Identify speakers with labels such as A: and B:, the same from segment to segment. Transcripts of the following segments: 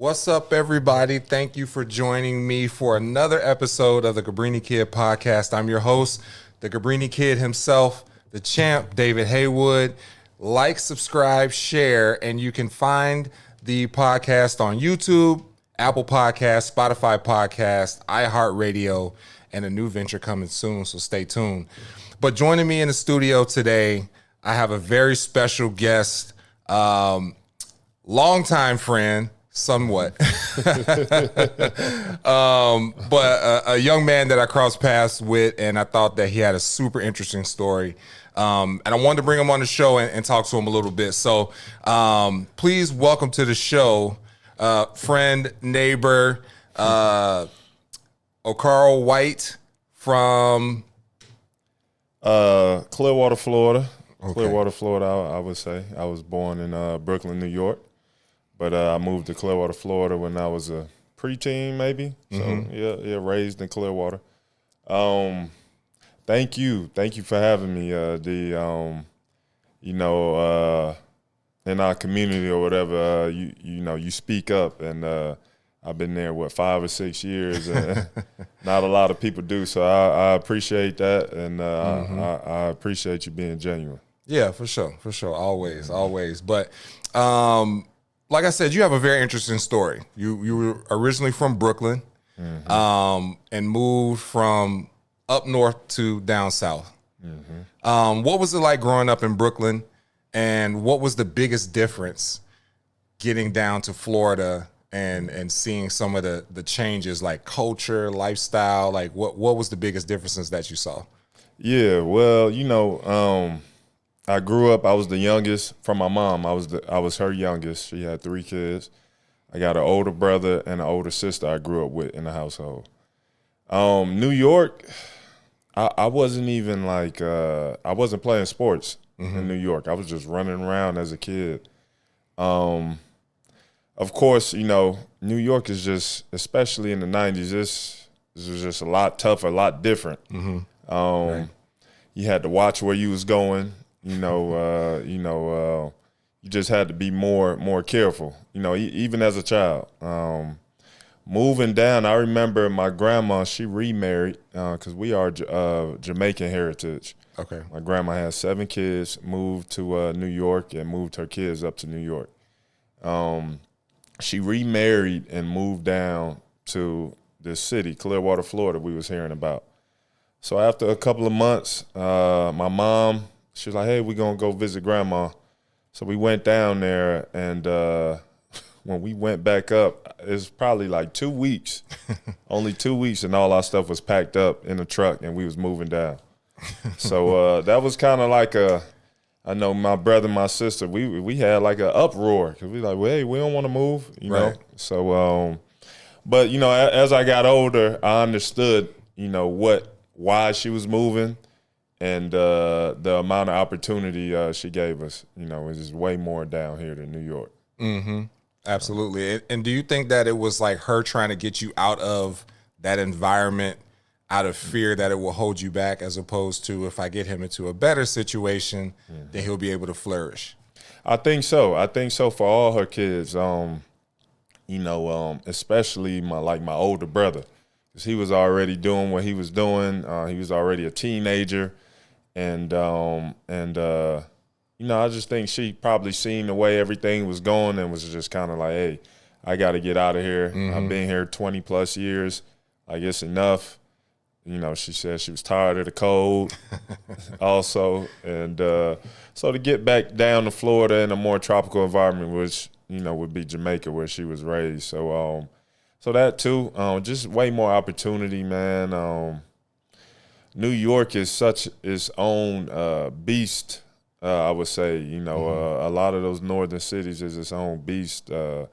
A: What's up, everybody? Thank you for joining me for another episode of the Cabrini Kid Podcast. I'm your host, the Cabrini Kid himself, the champ, David Haywood. Like, subscribe, share, and you can find the podcast on YouTube, Apple Podcasts, Spotify Podcast, iHeartRadio, and a new venture coming soon, so stay tuned. But joining me in the studio today, I have a very special guest, longtime friend, somewhat, but a young man that I crossed paths with, and I thought that he had a super interesting story. And I wanted to bring him on the show and talk to him a little bit. So please welcome to the show, friend, neighbor, Okaro White from
B: Clearwater, Florida.
A: Okay.
B: Clearwater, Florida, I would say. I was born in Brooklyn, New York. But I moved to Clearwater, Florida when I was a preteen, maybe. So, yeah, raised in Clearwater. Thank you for having me. In our community or whatever, you speak up, and I've been there 5 or 6 years, and not a lot of people do. So I appreciate that, and I appreciate you being genuine.
A: Yeah, for sure, always. But like I said, you have a very interesting story. You were originally from Brooklyn, and moved from up north to down south. What was it like growing up in Brooklyn, and what was the biggest difference getting down to Florida and seeing some of the changes, like culture, lifestyle? Like what was the biggest differences that you saw?
B: Yeah, well, I grew up, I was the youngest from my mom. I was her youngest. She had 3 kids. I got an older brother and an older sister I grew up with in the household. New York, I wasn't even I wasn't playing sports in New York. I was just running around as a kid. Of course, New York is just, especially in the 90s, this was just a lot tougher, a lot different.
A: Right.
B: You had to watch where you was going. You just had to be more careful, even as a child. Moving down, I remember my grandma, she remarried because we are Jamaican heritage.
A: Okay.
B: My grandma had 7 kids, moved to New York, and moved her kids up to New York. She remarried and moved down to this city, Clearwater, Florida, we was hearing about. So after a couple of months, my mom, she was like, hey, we're going to go visit grandma. So we went down there, and when we went back up, it was probably 2 weeks, only 2 weeks, and all our stuff was packed up in the truck, and we was moving down. So that was kind of I know my brother and my sister, we had an uproar, because we well, hey, we don't want to move,
A: Right.
B: So, but, as I got older, I understood, why she was moving. And the amount of opportunity she gave us, is just way more down here than New York.
A: Absolutely. And do you think that it was her trying to get you out of that environment out of fear that it will hold you back, as opposed to, if I get him into a better situation, then he'll be able to flourish?
B: I think so for all her kids, especially my older brother, because he was already doing what he was doing. He was already a teenager. And I just think she probably seen the way everything was going and was just kind of hey, I got to get out of here. I've been here 20 plus years. It's enough. She said she was tired of the cold also. And so to get back down to Florida in a more tropical environment, which, would be Jamaica, where she was raised. So that too, just way more opportunity, man. New York is such its own beast, I would say. A lot of those northern cities is its own beast, so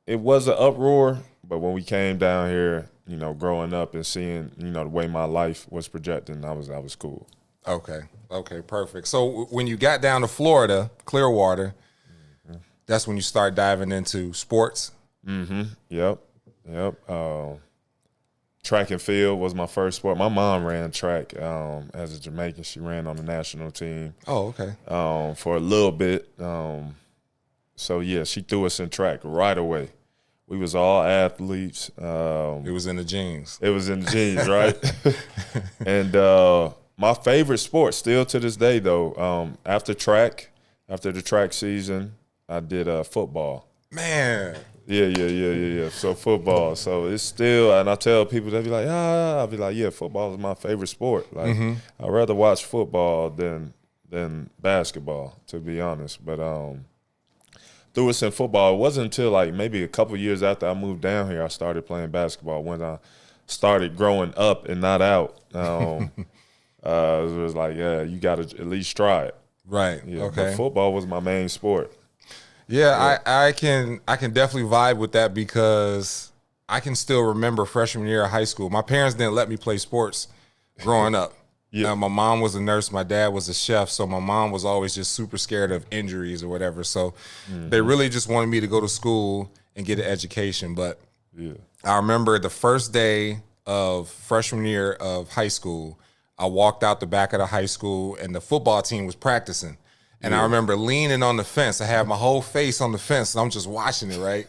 B: it was an uproar. But when we came down here, growing up and seeing, the way my life was projecting, I was cool.
A: Okay, perfect. So when you got down to Florida, Clearwater, that's when you start diving into sports?
B: Yep. Track and field was my first sport. My mom ran track as a Jamaican. She ran on the national team.
A: Oh, okay.
B: For a little bit. yeah, she threw us in track right away. We was all athletes.
A: It was in the genes.
B: It was in the genes, right? And my favorite sport, still to this day, though, after the track season, I did football.
A: Man.
B: Yeah. So football. So it's still, and I tell people, they be like, I'll be like, yeah, football is my favorite sport. Like, I'd rather watch football than basketball, to be honest. But through us in football, it wasn't until like maybe a couple years after I moved down here, I started playing basketball. When I started growing up and not out, it was like, yeah, you got to at least try it.
A: Right.
B: Yeah,
A: Okay.
B: but football was my main sport.
A: Yeah, I can definitely vibe with that because I can still remember freshman year of high school. My parents didn't let me play sports growing up.
B: Yeah.
A: My mom was a nurse, my dad was a chef, so my mom was always just super scared of injuries or whatever. So they really just wanted me to go to school and get an education. But I remember the first day of freshman year of high school, I walked out the back of the high school and the football team was practicing. And I remember leaning on the fence. I had my whole face on the fence, and I'm just watching it, right?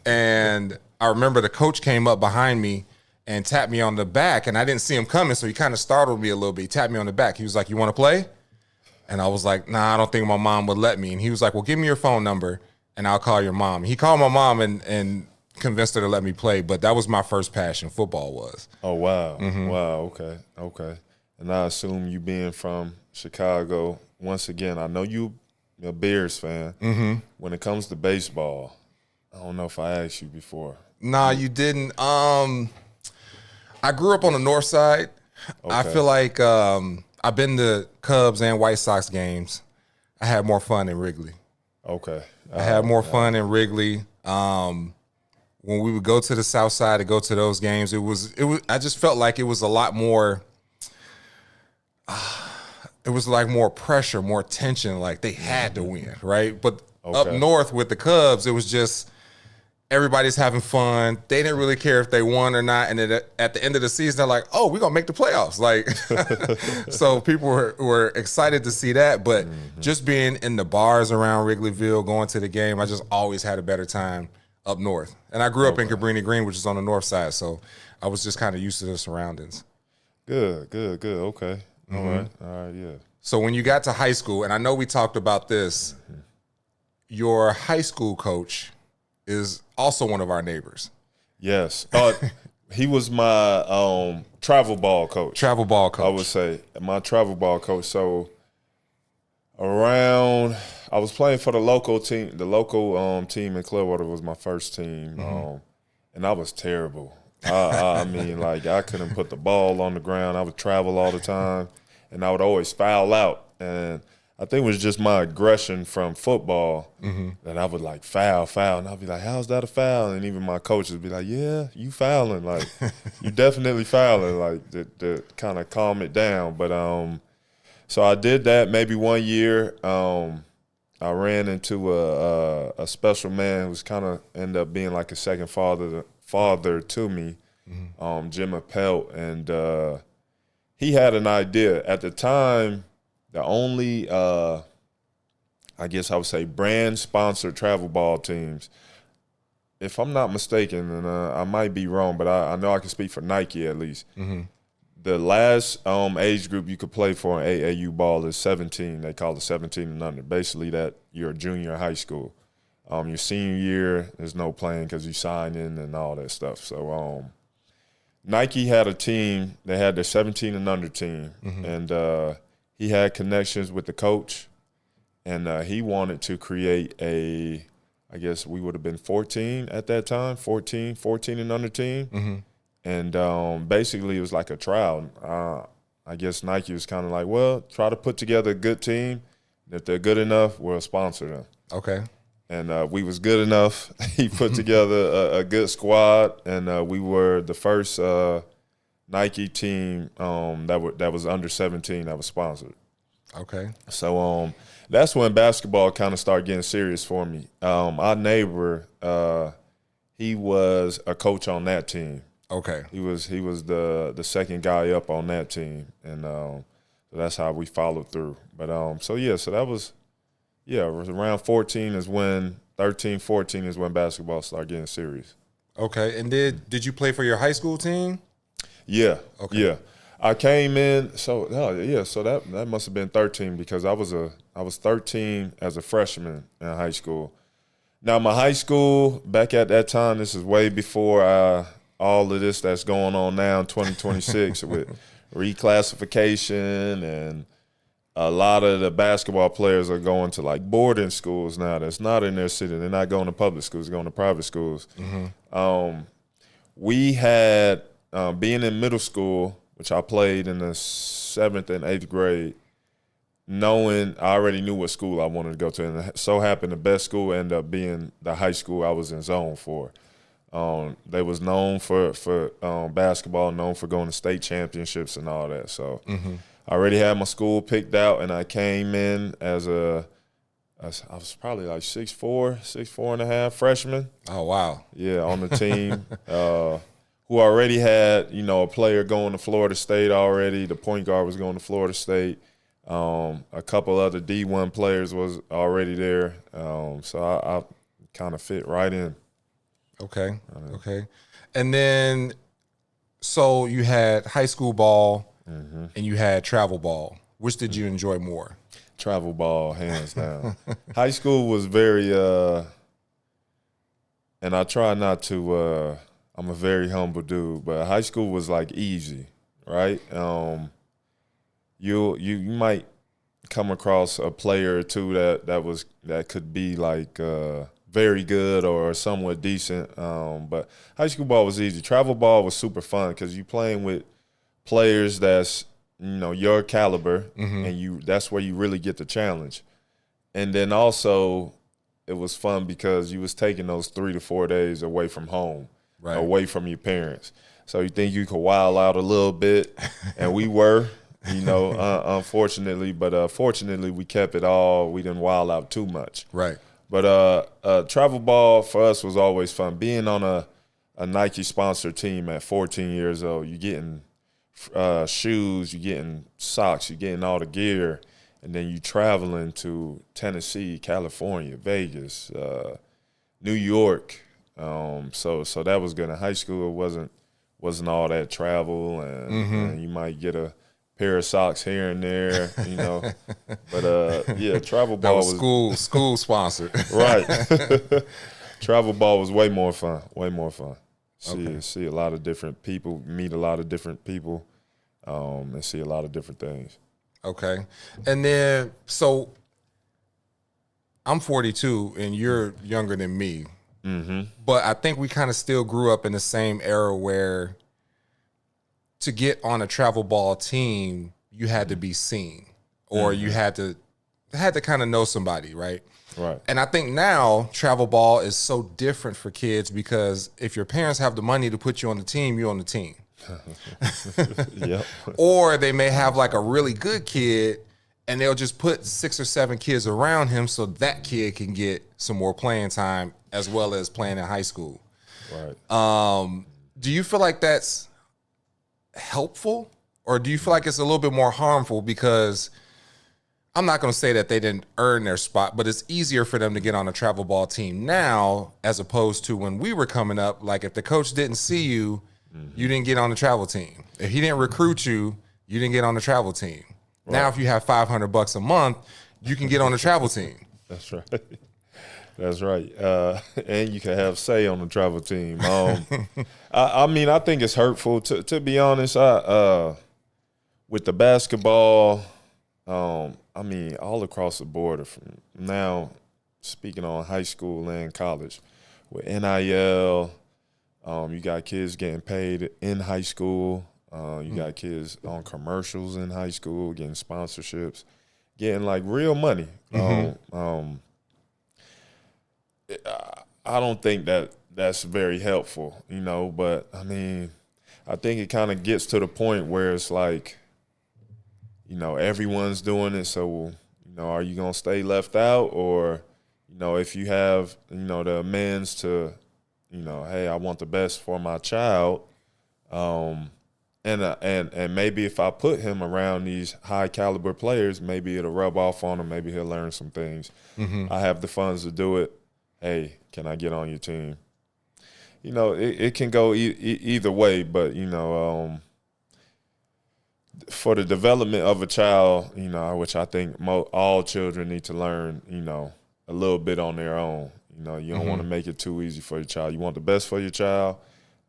A: And I remember the coach came up behind me and tapped me on the back, and I didn't see him coming, so he kind of startled me a little bit. He tapped me on the back. He was like, "You want to play?" And I was like, "Nah, I don't think my mom would let me." And he was like, "Well, give me your phone number, and I'll call your mom." He called my mom and convinced her to let me play, but that was my first passion. Football was.
B: Oh, wow. Wow, okay. And I assume you being from Chicago, once again, I know you're a Bears fan. When it comes to baseball, I don't know if I asked you before.
A: Nah, you didn't. I grew up on the north side.
B: Okay.
A: I feel like I've been to Cubs and White Sox games. I had more fun in Wrigley.
B: Okay.
A: I had more fun in Wrigley. When we would go to the south side to go to those games, it was. I just felt like it was a lot more. It was like more pressure, more tension. Like they had to win, right? But up north with the Cubs, it was just everybody's having fun. They didn't really care if they won or not. And then at the end of the season, they're like, "Oh, we're gonna make the playoffs!" Like, so people were excited to see that. But just being in the bars around Wrigleyville, going to the game, I just always had a better time up north. And I grew up in Cabrini Green, which is on the north side, so I was just kind of used to the surroundings.
B: Good. Okay. All right, yeah.
A: So when you got to high school, and I know we talked about this, your high school coach is also one of our neighbors.
B: Yes. He was my travel ball coach.
A: Travel ball coach.
B: I would say my travel ball coach. So I was playing for the local team. The local team in Clearwater was my first team, and I was terrible. I mean, like I couldn't put the ball on the ground. I would travel all the time, and I would always foul out. And I think it was just my aggression from football that I would like foul, and I'd be like, "How's that a foul?" And even my coaches would be like, "Yeah, you fouling, like you definitely fouling," like to kind of calm it down. But so I did that maybe 1 year. I ran into a special man who's kind of ended up being like a second father to me, Jim Appelt, and he had an idea at the time. The only, I guess I would say, brand-sponsored travel ball teams, if I'm not mistaken, and I might be wrong, but I know I can speak for Nike at least. The last age group you could play for in AAU ball is 17. They call it 17 and under. Basically, that you're a junior in high school. Your senior year, there's no playing because you sign in and all that stuff. So Nike had a team. They had their 17 and under team, and he had connections with the coach, and he wanted to create I guess we would have been 14 at that time, 14 and under team. And basically it was like a trial. I guess Nike was kind of like, well, try to put together a good team. If they're good enough, we'll sponsor them.
A: Okay.
B: And we was good enough. He put together a good squad, and we were the first Nike team that was under 17 that was sponsored.
A: Okay.
B: So that's when basketball kind of started getting serious for me. Our neighbor, he was a coach on that team.
A: Okay.
B: He was the second guy up on that team, and so that's how we followed through. But so that was. Yeah, it was around 14 is when 13, 14 is when basketball started getting serious.
A: Okay. And did you play for your high school team?
B: Yeah.
A: Okay.
B: Yeah. I came in, so that must have been 13 because I was 13 as a freshman in high school. Now my high school back at that time, this is way before all of this that's going on now in 2026 with reclassification, and a lot of the basketball players are going to like boarding schools now that's not in their city. They're not going to public schools, they're going to private schools. We had, being in middle school, which I played in the 7th and 8th grade, knowing I already knew what school I wanted to go to. And it so happened the best school ended up being the high school I was in zone for. They was known for basketball, known for going to state championships and all that. So I already had my school picked out, and I came in as I was probably like 6'4" and a half freshman.
A: Oh, wow.
B: Yeah, on the team. Who already had, a player going to Florida State already. The point guard was going to Florida State. A couple other D1 players was already there. So I kind of fit right in.
A: Okay. Okay. And then, so you had high school ball and you had travel ball. Which did you enjoy more?
B: Travel ball, hands down. High school was very, and I try not to, I'm a very humble dude, but high school was like easy, right? You might come across a player or two that could be like very good or somewhat decent, but high school ball was easy. Travel ball was super fun because you playing with players that's your caliber, and that's where you really get the challenge. And then also it was fun because you was taking those 3 to 4 days away from home. Right. Away from your parents. So you think you could wild out a little bit, and we were, unfortunately, but fortunately we kept it all. We didn't wild out too much.
A: Right.
B: But travel ball for us was always fun. Being on a Nike sponsored team at 14 years old, you're getting shoes, you're getting socks, you're getting all the gear, and then you traveling to Tennessee, California, Vegas, New York. So that was good. In high school, it wasn't all that travel, and you might get a pair of socks here and there, But yeah, travel ball
A: was school sponsored,
B: right? Travel ball was way more fun. Way more fun. See a lot of different people, meet a lot of different people, and see a lot of different things.
A: Okay, and then so I'm 42, and you're younger than me. But I think we kind of still grew up in the same era where to get on a travel ball team, you had to be seen, or you had to kind of know somebody, right?
B: Right.
A: And I think now travel ball is so different for kids because if your parents have the money to put you on the team, you're on the team.
B: Yep.
A: Or they may have like a really good kid, and they'll just put 6 or 7 kids around him so that kid can get some more playing time as well as playing in high school.
B: Right.
A: Do you feel like that's helpful, or do you feel like it's a little bit more harmful? Because I'm not going to say that they didn't earn their spot, but it's easier for them to get on a travel ball team now as opposed to when we were coming up. Like if the coach didn't see you, you didn't get on the travel team. If he didn't recruit you, you didn't get on the travel team. Right. Now, if you have $500 a month, you can get on the travel team.
B: That's right. That's right. And you can have say on the travel team. I mean, I think it's hurtful. To be honest, with the basketball, I mean, all across the board, from now speaking on high school and college, with NIL, you got kids getting paid in high school. You got kids on commercials in high school, getting sponsorships, getting like real money. I don't think that's very helpful, but I mean, I think it kind of gets to the point where it's like, everyone's doing it. So, are you going to stay left out? Or, if you have, the amends to, hey, I want the best for my child. And maybe if I put him around these high caliber players, maybe it'll rub off on him. Maybe he'll learn some things. I have the funds to do it. hey, can I get on your team? You know, it can go either way, but, you know, for the development of a child, you know, which I think all children need to learn, you know, a little bit on their own. You know, you don't want to make it too easy for your child. You want the best for your child.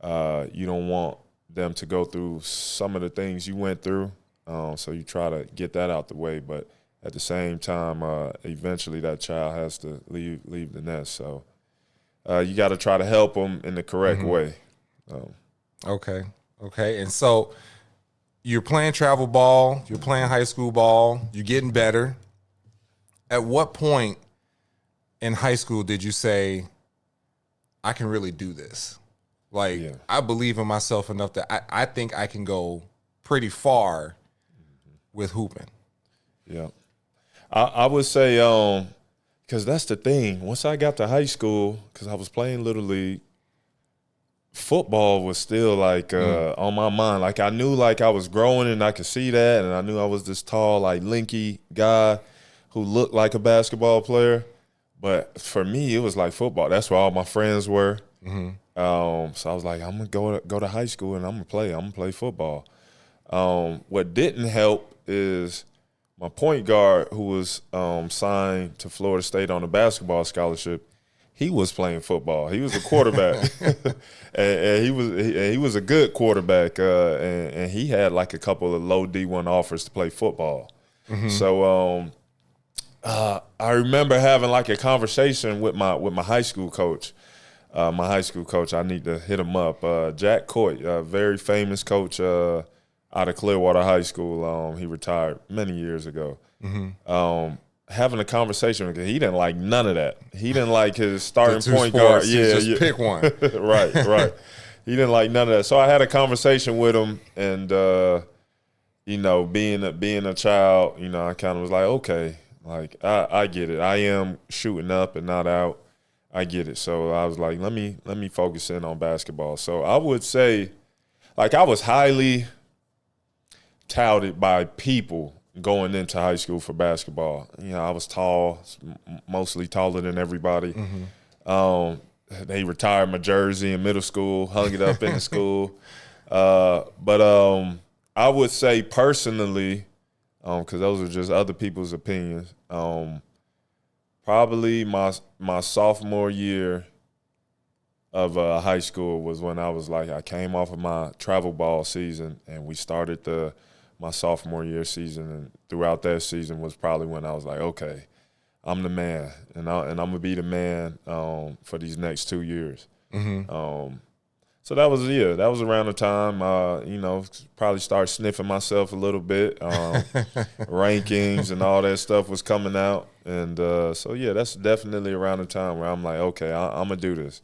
B: You don't want them to go through some of the things you went through. So you try to get that out the way. But at the same time, eventually that child has to leave the nest. So you got to try to help them in the correct way.
A: Okay. And so you're playing travel ball, you're playing high school ball, you're getting better. At what point in high school did you say, I can really do this? Like, I believe in myself enough that I think I can go pretty far with hooping.
B: Yeah. I would say, because that's the thing. Once I got to high school, because I was playing Little League, football was still like on my mind. Like I knew like I was growing and I could see that, and I knew I was this tall, like lanky guy who looked like a basketball player. But for me, it was like football. That's where all my friends were. So I was like, I'm gonna go to high school and I'm gonna play football. What didn't help is my point guard, who was signed to Florida State on a basketball scholarship. He was playing football. He was a quarterback, and he was a good quarterback. And he had like a couple of low D1 offers to play football. So I remember having like a conversation with my high school coach. I need to hit him up. Jack Coit, a very famous coach out of Clearwater High School. He retired many years ago. Having a conversation with him, he didn't like none of that. He didn't like his starting point guard.
A: Just pick one.
B: Right. He didn't like none of that. So I had a conversation with him, and you know, being a child, you know, I kind of was like, okay, like I get it. I am shooting up and not out. I get it. So I was like, let me focus in on basketball. So I would say, like, I was highly touted by people going into high school for basketball. You know, I was tall, mostly taller than everybody. They retired my jersey in middle school, hung it up in the school. But I would say personally, because those are just other people's opinions, probably my sophomore year of high school was when I was like, I came off of my travel ball season, and we started my sophomore year season, and throughout that season was probably when I was like, okay, I'm the man, and I'm gonna be the man for these next 2 years. So that was around the time you know, probably start sniffing myself a little bit. Rankings and all that stuff was coming out, and so yeah, that's definitely around the time where I'm like, okay, I'm gonna do this.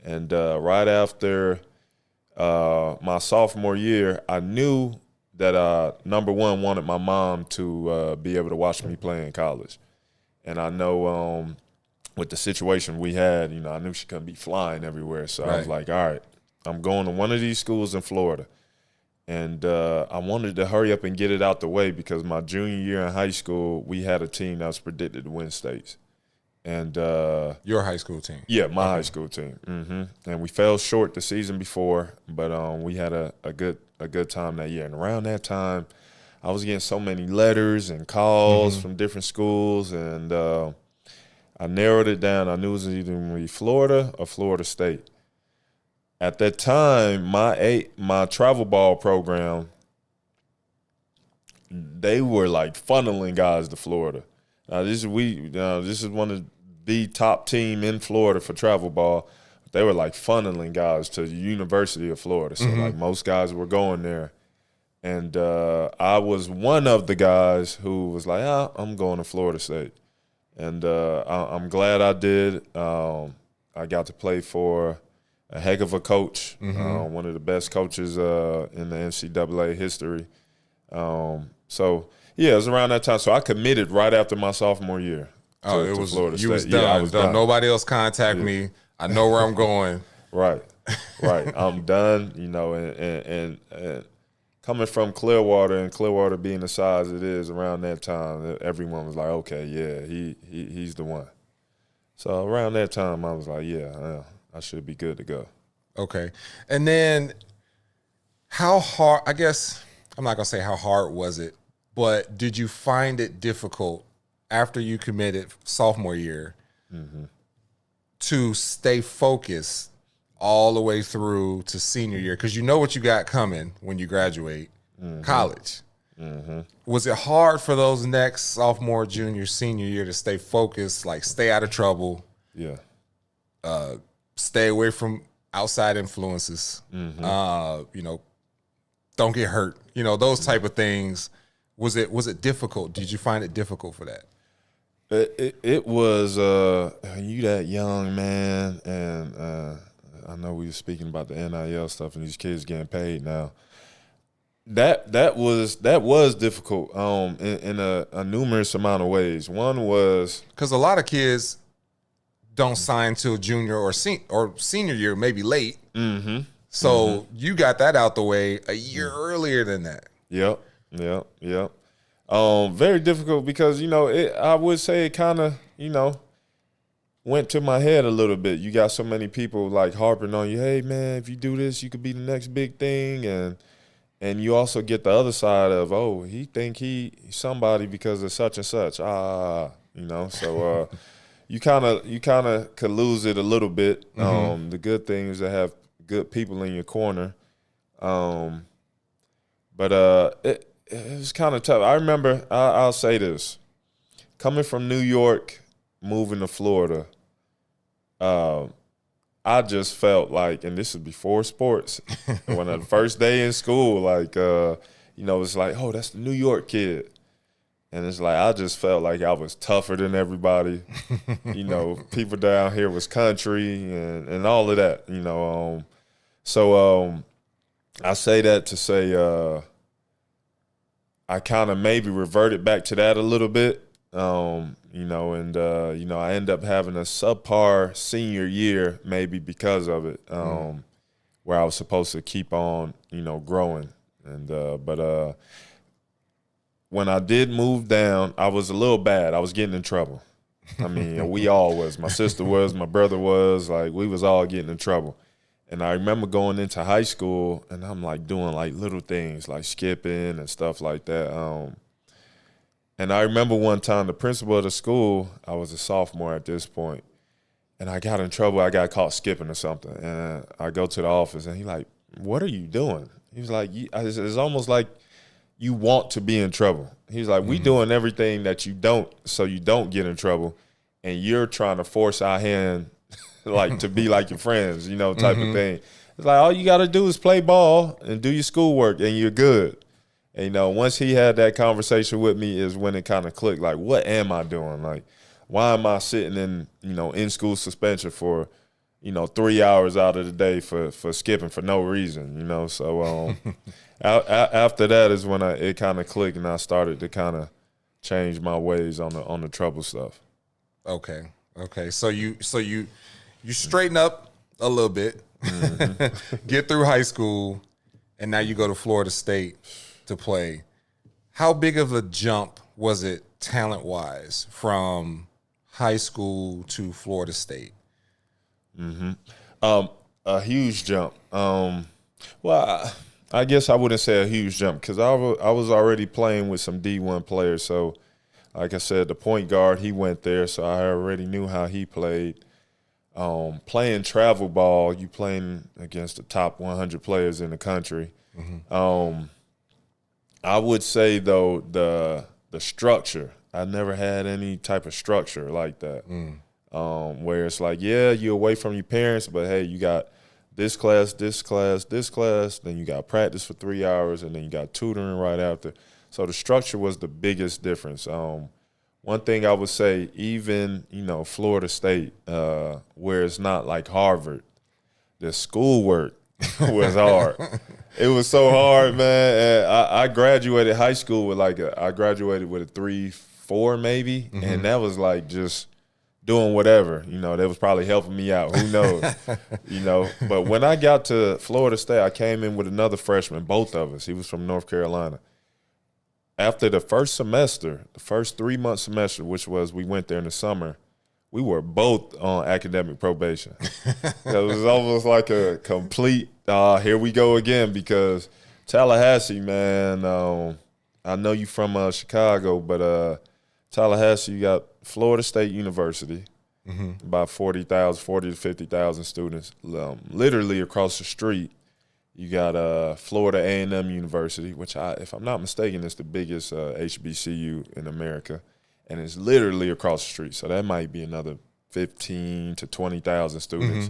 B: And right after my sophomore year, I knew that number one, wanted my mom to be able to watch me play in college. And I know with the situation we had, you know, I knew she couldn't be flying everywhere. So I was like, all right, I'm going to one of these schools in Florida. And I wanted to hurry up and get it out the way because my junior year in high school, we had a team that was predicted to win states. And
A: your high school team?
B: Yeah, my high school team. And we fell short the season before, but we had a good time that year. And around that time, I was getting so many letters and calls from different schools, and I narrowed it down. I knew it was either going to be Florida or Florida State. At that time, my travel ball program, they were like funneling guys to Florida. Now this is one of the top team in Florida for travel ball. They were like funneling guys to the University of Florida. So like most guys were going there. And I was one of the guys who was like, I'm going to Florida State. And I'm glad I did. I got to play for a heck of a coach, one of the best coaches in the NCAA history. So, yeah, it was around that time. So I committed right after my sophomore year.
A: To
B: Florida State.
A: You was done.
B: Yeah, I was done.
A: Nobody else contact me. I know where I'm going.
B: Right. I'm done, you know, and coming from Clearwater, and Clearwater being the size it is around that time, everyone was like, okay, yeah, he's the one. So around that time, I was like, yeah, I should be good to go.
A: Okay. And then how hard, I guess, I'm not going to say how hard was it, but did you find it difficult after you committed sophomore year to stay focused all the way through to senior year? Because you know what you got coming when you graduate college. Was it hard for those next sophomore, junior, senior year to stay focused, like stay out of trouble,
B: Yeah.
A: stay away from outside influences, you know, don't get hurt, you know, those type of things? Was it difficult? Did you find it difficult for that?
B: It was you that young, man, and I know we were speaking about the NIL stuff and these kids getting paid now. That was difficult in a numerous amount of ways. One was
A: because a lot of kids don't sign till junior or senior year, maybe late. So you got that out the way a year earlier than that.
B: Yep. Very difficult because, you know, I would say it kind of, you know, went to my head a little bit. You got so many people like harping on you, hey man, if you do this, you could be the next big thing, and you also get the other side of, oh, he think he's somebody because of such and such. You know, so you kind of could lose it a little bit. The good thing is to have good people in your corner. But it was kind of tough. I remember, I'll say this. Coming from New York, moving to Florida, I just felt like, and this is before sports, when the first day in school, like, you know, it's like, oh, that's the New York kid. And it's like, I just felt like I was tougher than everybody. You know, people down here was country and all of that, you know. So I say that to say I kind of maybe reverted back to that a little bit. You know, and, you know, I end up having a subpar senior year maybe because of it, where I was supposed to keep on, you know, growing. And but when I did move down, I was a little bad. I was getting in trouble. I mean, we all was. My sister was, my brother was, like, we was all getting in trouble. And I remember going into high school, and I'm, like, doing, like, little things, like skipping and stuff like that. And I remember one time the principal of the school, I was a sophomore at this point, and I got in trouble. I got caught skipping or something. And I go to the office, and he's like, what are you doing? He was like, it's almost like you want to be in trouble. He's like, we doing everything that you don't, so you don't get in trouble, and you're trying to force our hand, like, to be like your friends, you know, type of thing. It's like, all you got to do is play ball and do your schoolwork, and you're good. And, you know, once he had that conversation with me is when it kind of clicked, like, what am I doing? Like, why am I sitting in, you know, in school suspension for, you know, 3 hours out of the day for skipping for no reason, you know? So after that is when it kind of clicked, and I started to kind of change my ways on the trouble stuff.
A: Okay. So you straighten up a little bit, get through high school, and now you go to Florida State to play. How big of a jump was it talent-wise from high school to Florida State?
B: A huge jump. Well, I guess I wouldn't say a huge jump because I was already playing with some D1 players. So, like I said, the point guard, he went there, so I already knew how he played. Playing travel ball, you playing against the top 100 players in the country. I would say, though, the structure, I never had any type of structure like that, where it's like, yeah, you're away from your parents, but, hey, you got this class, then you got practice for 3 hours, and then you got tutoring right after. So the structure was the biggest difference. One thing I would say, even, you know, Florida State, where it's not like Harvard, the schoolwork was hard. It was so hard, man. And I graduated high school with I graduated with a 3.4 maybe, and that was like just doing whatever. You know, that was probably helping me out. Who knows? You know, but when I got to Florida State, I came in with another freshman, both of us. He was from North Carolina. After the first semester, the first 3-month semester, which was we went there in the summer, we were both on academic probation. It was almost like a complete, here we go again, because Tallahassee, man, I know you from Chicago, but Tallahassee, you got Florida State University, about 40 to 50,000 students. Literally across the street, you got Florida A&M University, which, if I'm not mistaken, is the biggest HBCU in America, and it's literally across the street. So that might be another 15 to 20,000 students.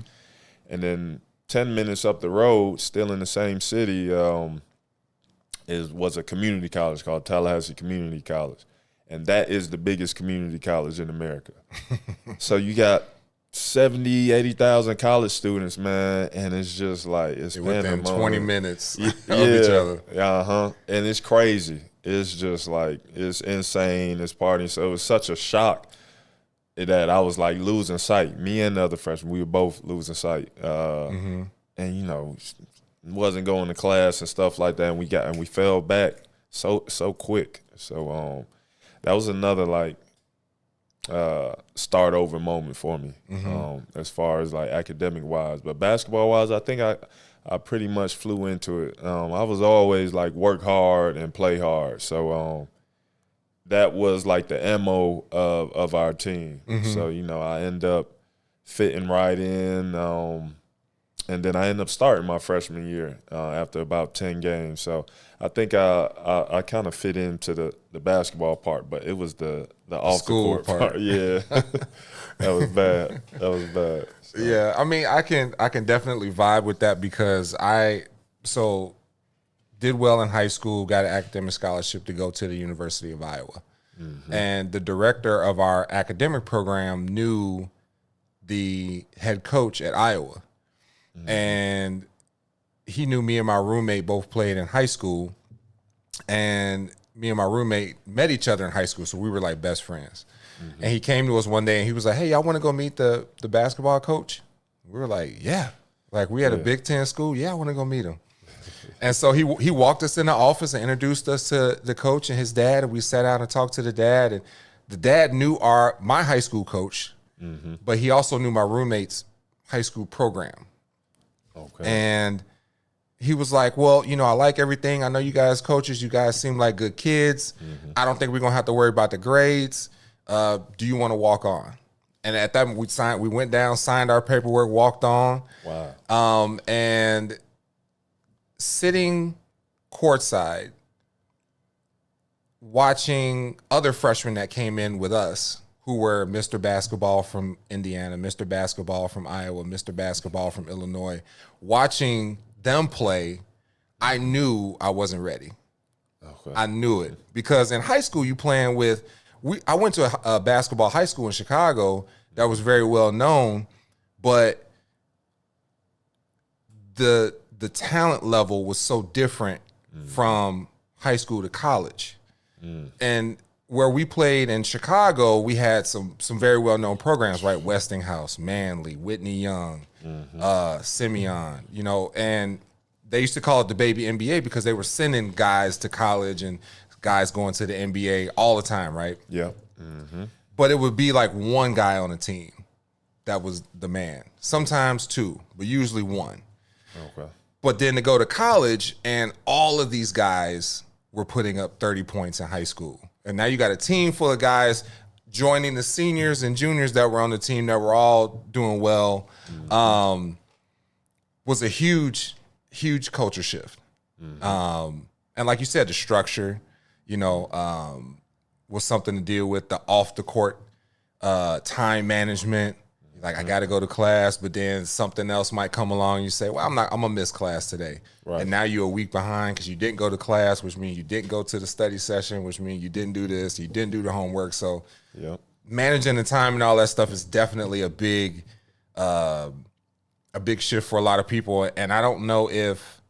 B: And then 10 minutes up the road, still in the same city, was a community college called Tallahassee Community College. And that is the biggest community college in America. So you got 70, 80,000 college students, man, and it's just like, it's
A: within 20 minutes of each
B: other.
A: other.
B: And it's crazy. It's just like, it's insane, it's partying. So it was such a shock that I was like losing sight. Me and the other freshmen, we were both losing sight. And, you know, wasn't going to class and stuff like that, and we fell back so quick. So that was another like start over moment for me, as far as like academic wise. But basketball wise, I think I pretty much flew into it. I was always like work hard and play hard. So that was like the MO of our team. So, you know, I end up fitting right in. And then I ended up starting my freshman year after about 10 games. So I think I kind of fit into the basketball part, but it was the off the court part. Yeah, that was bad. That was bad. So.
A: Yeah, I mean, I can definitely vibe with that, because I did well in high school, got an academic scholarship to go to the University of Iowa. And the director of our academic program knew the head coach at Iowa. And he knew me and my roommate both played in high school, and me and my roommate met each other in high school, so we were like best friends. And he came to us one day and he was like, "Hey, y'all want to go meet the basketball coach?" We were like, "Yeah." Like, we had a Big Ten school. "Yeah, I want to go meet him." And so he walked us in the office and introduced us to the coach and his dad, and we sat down and talked to the dad. And the dad knew my high school coach, but he also knew my roommate's high school program.
B: Okay.
A: And he was like, "Well, you know, I like everything. I know you guys coaches. You guys seem like good kids. I don't think we're going to have to worry about the grades. Do you want to walk on?" And at that moment, we went down, signed our paperwork, walked on.
B: Wow.
A: And sitting courtside, watching other freshmen that came in with us, who were Mr. Basketball from Indiana, Mr. Basketball from Iowa, Mr. Basketball from Illinois, watching them play, I knew I wasn't ready.
B: Okay.
A: I knew it, because in high school you playing with, I went to a basketball high school in Chicago that was very well known, but the talent level was so different from high school to college. And where we played in Chicago, we had some very well-known programs, right? Westinghouse, Manly, Whitney Young, Simeon, you know, and they used to call it the baby NBA because they were sending guys to college and guys going to the NBA all the time, right?
B: Yeah.
A: But it would be like one guy on a team that was the man. Sometimes two, but usually one.
B: Okay.
A: But then to go to college, and all of these guys were putting up 30 points in high school. And now you got a team full of guys joining the seniors and juniors that were on the team that were all doing well. Was a huge culture shift. And like you said, the structure, you know, was something to deal with. The off the court time management. Like, I got to go to class, but then something else might come along. You say, "Well, I'm gonna miss class today."
B: Right.
A: And now you're a week behind because you didn't go to class, which means you didn't go to the study session, which means you didn't do this, you didn't do the homework. So managing the time and all that stuff is definitely a big shift for a lot of people. And I don't know if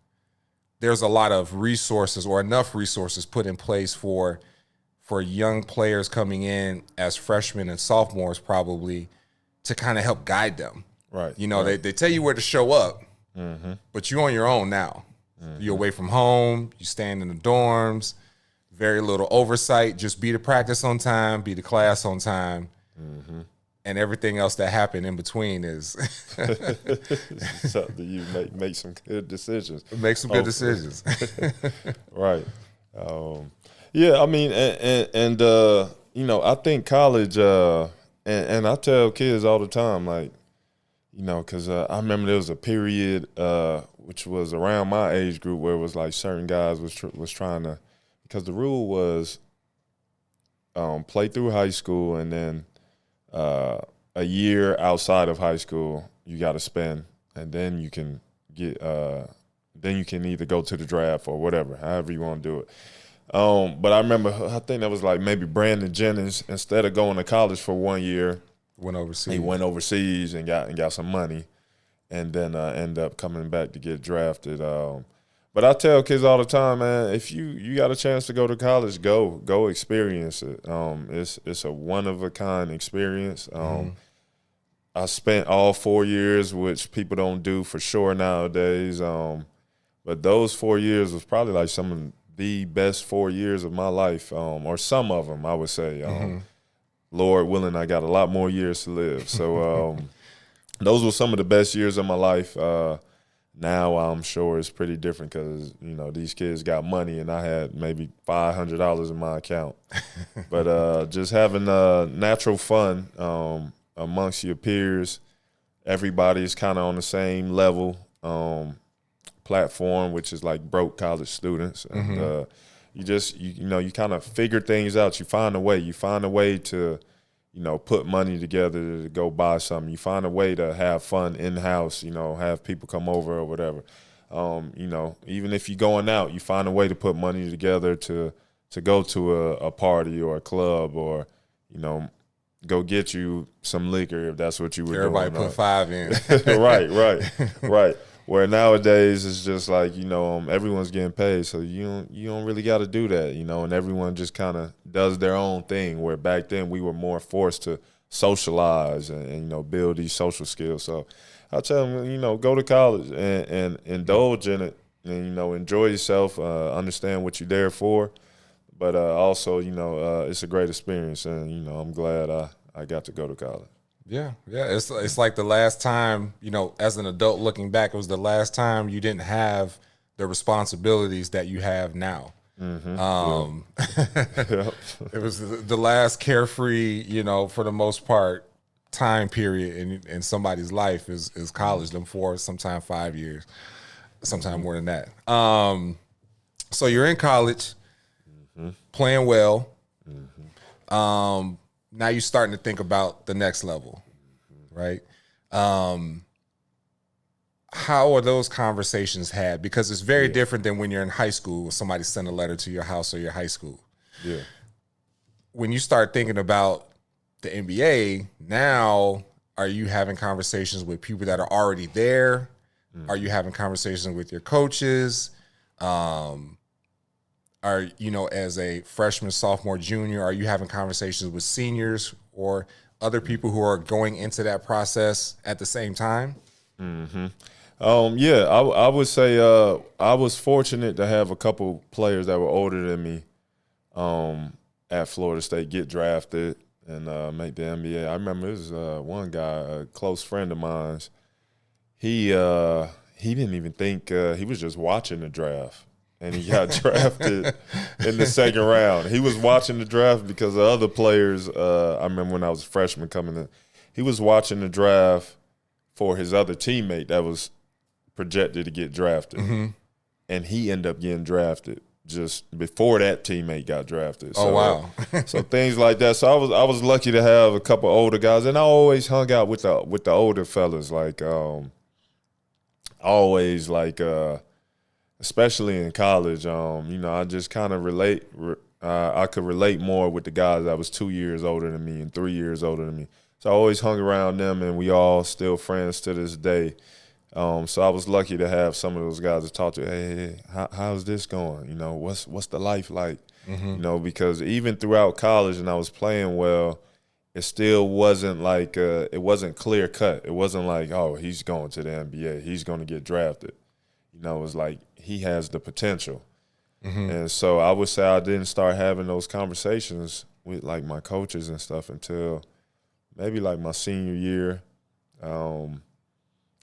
A: there's a lot of resources or enough resources put in place for young players coming in as freshmen and sophomores, probably, to kind of help guide them.
B: Right.
A: You know, they tell you where to show up, but you're on your own now. You're away from home. You stand in the dorms. Very little oversight. Just be to practice on time, be to class on time. and everything else that happened in between is
B: something you make some good decisions.
A: Make some good decisions.
B: Right. Yeah, I mean, and I think college, and I tell kids all the time, like, because I remember there was a period which was around my age group where it was like certain guys was trying to, because the rule was play through high school and then a year outside of high school you got to spend, and then you can get then you can either go to the draft or whatever, however you want to do it. But I remember, I think that was like maybe Brandon Jennings, instead of going to college for 1 year, he went overseas and got some money, and then ended up coming back to get drafted. But I tell kids all the time, man, if you got a chance to go to college, go experience it. It's a one of a kind experience. I spent all 4 years, which people don't do for sure nowadays. But those 4 years was probably like some of the best 4 years of my life, or some of them, I would say. Lord willing, I got a lot more years to live. So those were some of the best years of my life. Now I'm sure it's pretty different because, these kids got money and I had maybe $500 in my account. But just having natural fun amongst your peers, everybody's kind of on the same level platform, which is like broke college students. And you kind of figure things out. You find a way to put money together to go buy something. You find a way to have fun in-house, have people come over or whatever. Even if you're going out, you find a way to put money together to go to a party or a club, or, go get you some liquor if that's what you were doing.
A: Everybody put $5 in.
B: Right. Where nowadays it's just like, everyone's getting paid, so you don't really got to do that, and everyone just kind of does their own thing, where back then we were more forced to socialize and build these social skills. So I tell them, go to college and indulge in it and, enjoy yourself, understand what you're there for. But also, it's a great experience, and, I'm glad I got to go to college.
A: Yeah. It's like the last time, as an adult looking back, it was the last time you didn't have the responsibilities that you have now. It was the last carefree, for the most part, time period in somebody's life is college, them 4, sometimes 5 years, sometimes more than that. So you're in college, playing well. Now you're starting to think about the next level, right? How are those conversations had? Because it's very different than when you're in high school, somebody sent a letter to your house or your high school.
B: Yeah.
A: When you start thinking about the NBA, now are you having conversations with people that are already there? Are you having conversations with your coaches? As a freshman, sophomore, junior, are you having conversations with seniors or other people who are going into that process at the same time?
B: I would say I was fortunate to have a couple players that were older than me at Florida State get drafted and make the NBA. I remember there was one guy, a close friend of mine. He didn't even think he was just watching the draft. And he got drafted in the second round. He was watching the draft because the other players, I remember when I was a freshman coming in, he was watching the draft for his other teammate that was projected to get drafted. And he ended up getting drafted just before that teammate got drafted. So,
A: wow.
B: So things like that. So I was lucky to have a couple older guys. And I always hung out with the older fellas, especially in college, I just kind of relate. I could relate more with the guys that was 2 years older than me and 3 years older than me. So I always hung around them, and we all still friends to this day. So I was lucky to have some of those guys to talk to. Hey, how's this going? What's the life like? Because even throughout college, and I was playing well, it still wasn't like it wasn't clear cut. It wasn't like, oh, he's going to the NBA, he's going to get drafted. It was like he has the potential. And so I would say I didn't start having those conversations with like my coaches and stuff until maybe like my senior year.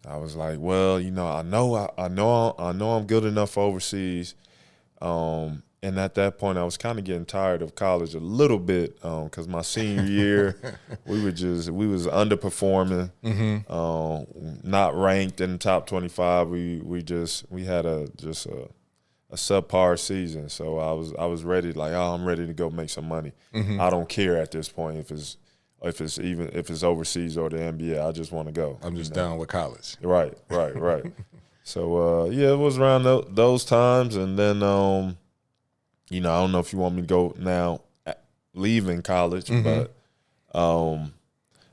B: I was like, well, I know I'm good enough for overseas. And at that point, I was kind of getting tired of college a little bit because my senior year, we was underperforming, not ranked in the top 25. We had a subpar season. So I was ready, like, I'm ready to go make some money. I don't care at this point if it's overseas or the NBA. I just want to go.
A: I'm just down with college.
B: Right. So it was around those times, and then I don't know if you want me to go now, leaving college, but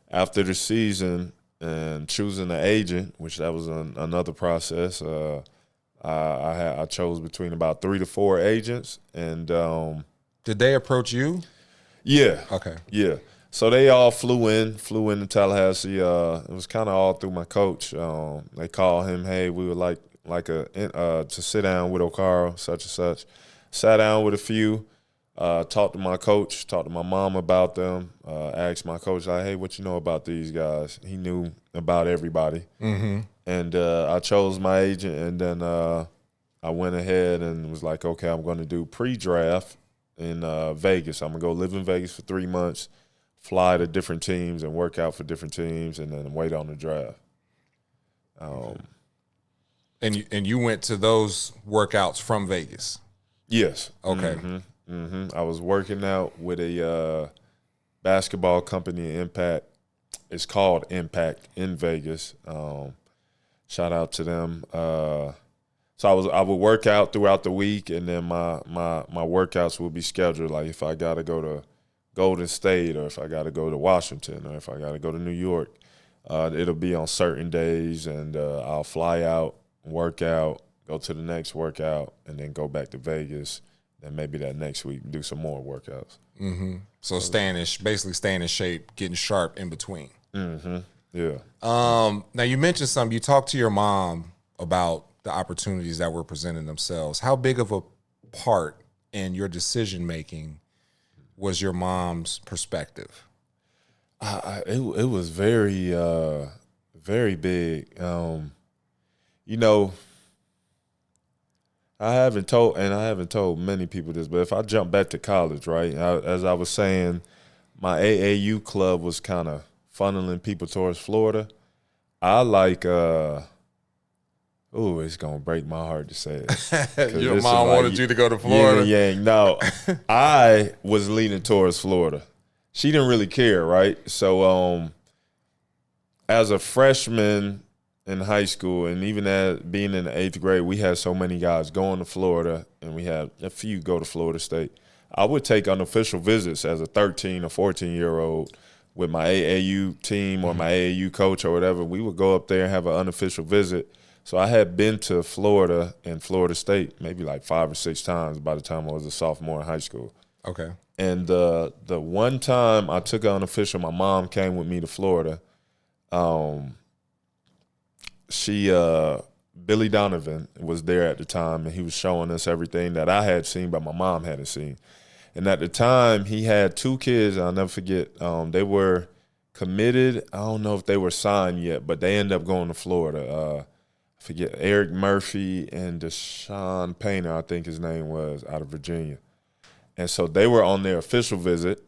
B: after the season and choosing an agent, which that was another process. I chose between about 3 to 4 agents, and
A: did they approach you?
B: Yeah.
A: Okay.
B: Yeah. So they all flew in to Tallahassee. It was kind of all through my coach. They called him, hey, we would like to sit down with Okaro, such and such. Sat down with a few, talked to my coach, talked to my mom about them, asked my coach, like, hey, what you know about these guys? He knew about everybody. And I chose my agent, and then I went ahead and was like, okay, I'm going to do pre-draft in Vegas. I'm going to go live in Vegas for 3 months, fly to different teams and work out for different teams, and then wait on the draft.
A: And you went to those workouts from Vegas?
B: Yes.
A: Okay.
B: I was working out with a basketball company, Impact. It's called Impact in Vegas. Shout out to them. So I would work out throughout the week, and then my workouts would be scheduled. Like if I got to go to Golden State, or if I got to go to Washington, or if I got to go to New York, it'll be on certain days, and I'll fly out, work out, go to the next workout, and then go back to Vegas. Then maybe that next week do some more workouts.
A: So basically staying in shape, getting sharp in between.
B: Yeah.
A: Now you mentioned something. You talked to your mom about the opportunities that were presenting themselves. How big of a part in your decision making was your mom's perspective?
B: It was very, very big. I haven't told many people this, but if I jump back to college, right, as I was saying, my AAU club was kind of funneling people towards Florida. I like, it's going to break my heart to say it.
A: Your mom wanted you to go to Florida?
B: No, I was leaning towards Florida. She didn't really care, right? So as a freshman in high school, and even as being in the 8th grade, we had so many guys going to Florida, and we had a few go to Florida State. I would take unofficial visits as a 13 or 14-year-old with my AAU team or my AAU coach or whatever. We would go up there and have an unofficial visit. So I had been to Florida and Florida State maybe like 5 or 6 times by the time I was a sophomore in high school.
A: Okay.
B: And the one time I took an unofficial, my mom came with me to Florida. Billy Donovan was there at the time, and he was showing us everything that I had seen but my mom hadn't seen. And at the time, he had 2 kids, I'll never forget. They were committed. I don't know if they were signed yet, but they ended up going to Florida. I forget, Eric Murphy and Deshaun Painter, I think his name was, out of Virginia. And so they were on their official visit.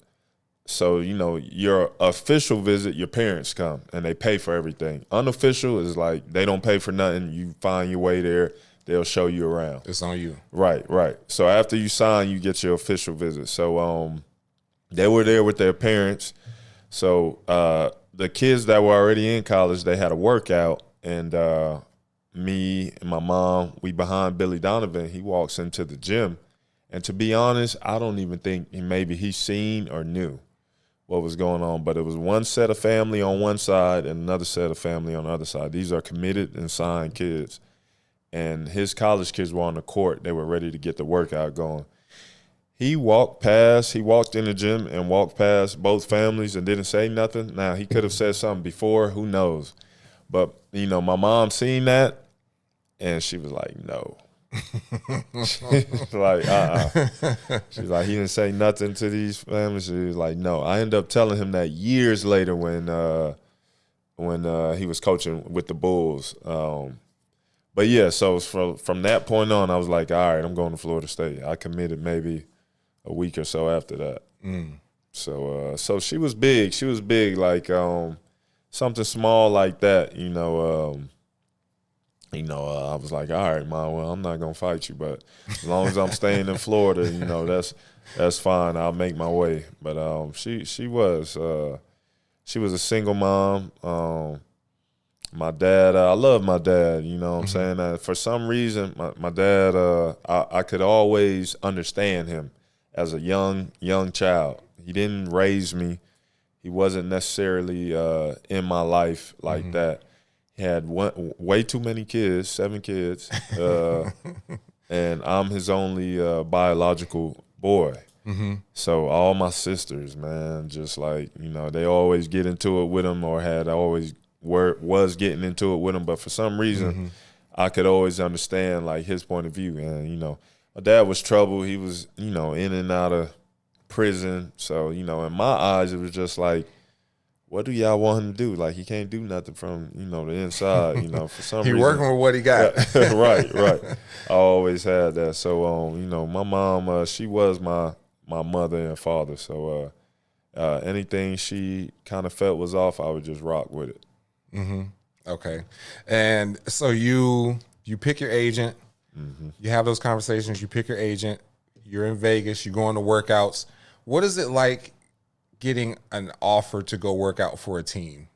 B: So, your official visit, your parents come, and they pay for everything. Unofficial is like they don't pay for nothing. You find your way there. They'll show you around.
A: It's on you.
B: Right. So after you sign, you get your official visit. So they were there with their parents. So the kids that were already in college, they had a workout, and me and my mom, we behind Billy Donovan. He walks into the gym, and to be honest, I don't even think maybe he seen or knew what was going on, but it was one set of family on one side and another set of family on the other side. These are committed and signed kids. And his college kids were on the court. They were ready to get the workout going. He walked in the gym and walked past both families and didn't say nothing. Now, he could have said something before, who knows. But, my mom seen that, and she was like, no. She's like, She's like, he didn't say nothing to these families. She was like, no. I ended up telling him that years later when he was coaching with the Bulls. But yeah, so from that point on, I was like, all right, I'm going to Florida State. I committed maybe a week or so after that. So she was big. She was big, like something small like that, I was like, all right, Mom, well, I'm not gonna fight you, but as long as I'm staying in Florida, that's fine. I'll make my way. But she was a single mom. My dad, I love my dad. You know what I'm saying? For some reason, my dad, I could always understand him as a young child. He didn't raise me. He wasn't necessarily in my life like that. He had way too many kids, 7 kids, and I'm his only biological boy. So all my sisters, man, just like, they always get into it with him, or had always was getting into it with him. But for some reason, I could always understand, like, his point of view. And, my dad was trouble. He was, in and out of prison. So, in my eyes, it was just like, what do y'all want him to do? Like, he can't do nothing from, the inside, for some reason.
A: He working with what he got.
B: Right. I always had that. So, my mom, she was my mother and father. So anything she kind of felt was off, I would just rock with it.
A: Okay. And so you pick your agent. You have those conversations. You pick your agent. You're in Vegas. You go on to workouts. What is it like getting an offer to go work out for a team?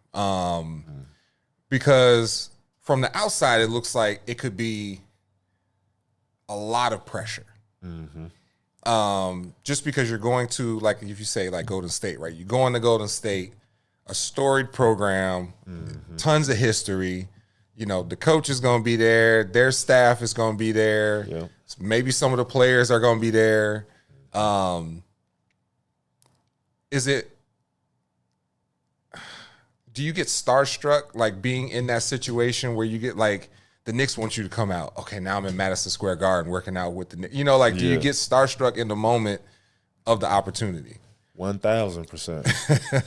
A: Because from the outside, it looks like it could be a lot of pressure. Just because you're going to, like, if you say, like, Golden State, right? You're going to Golden State, a storied program, tons of history. The coach is going to be there. Their staff is going to be there.
B: Yeah.
A: Maybe some of the players are going to be there. Do you get starstruck, like, being in that situation where you get, like, the Knicks want you to come out? Okay, now I'm in Madison Square Garden working out with the Knicks. Do you get starstruck in the moment of the opportunity?
B: 1,000%.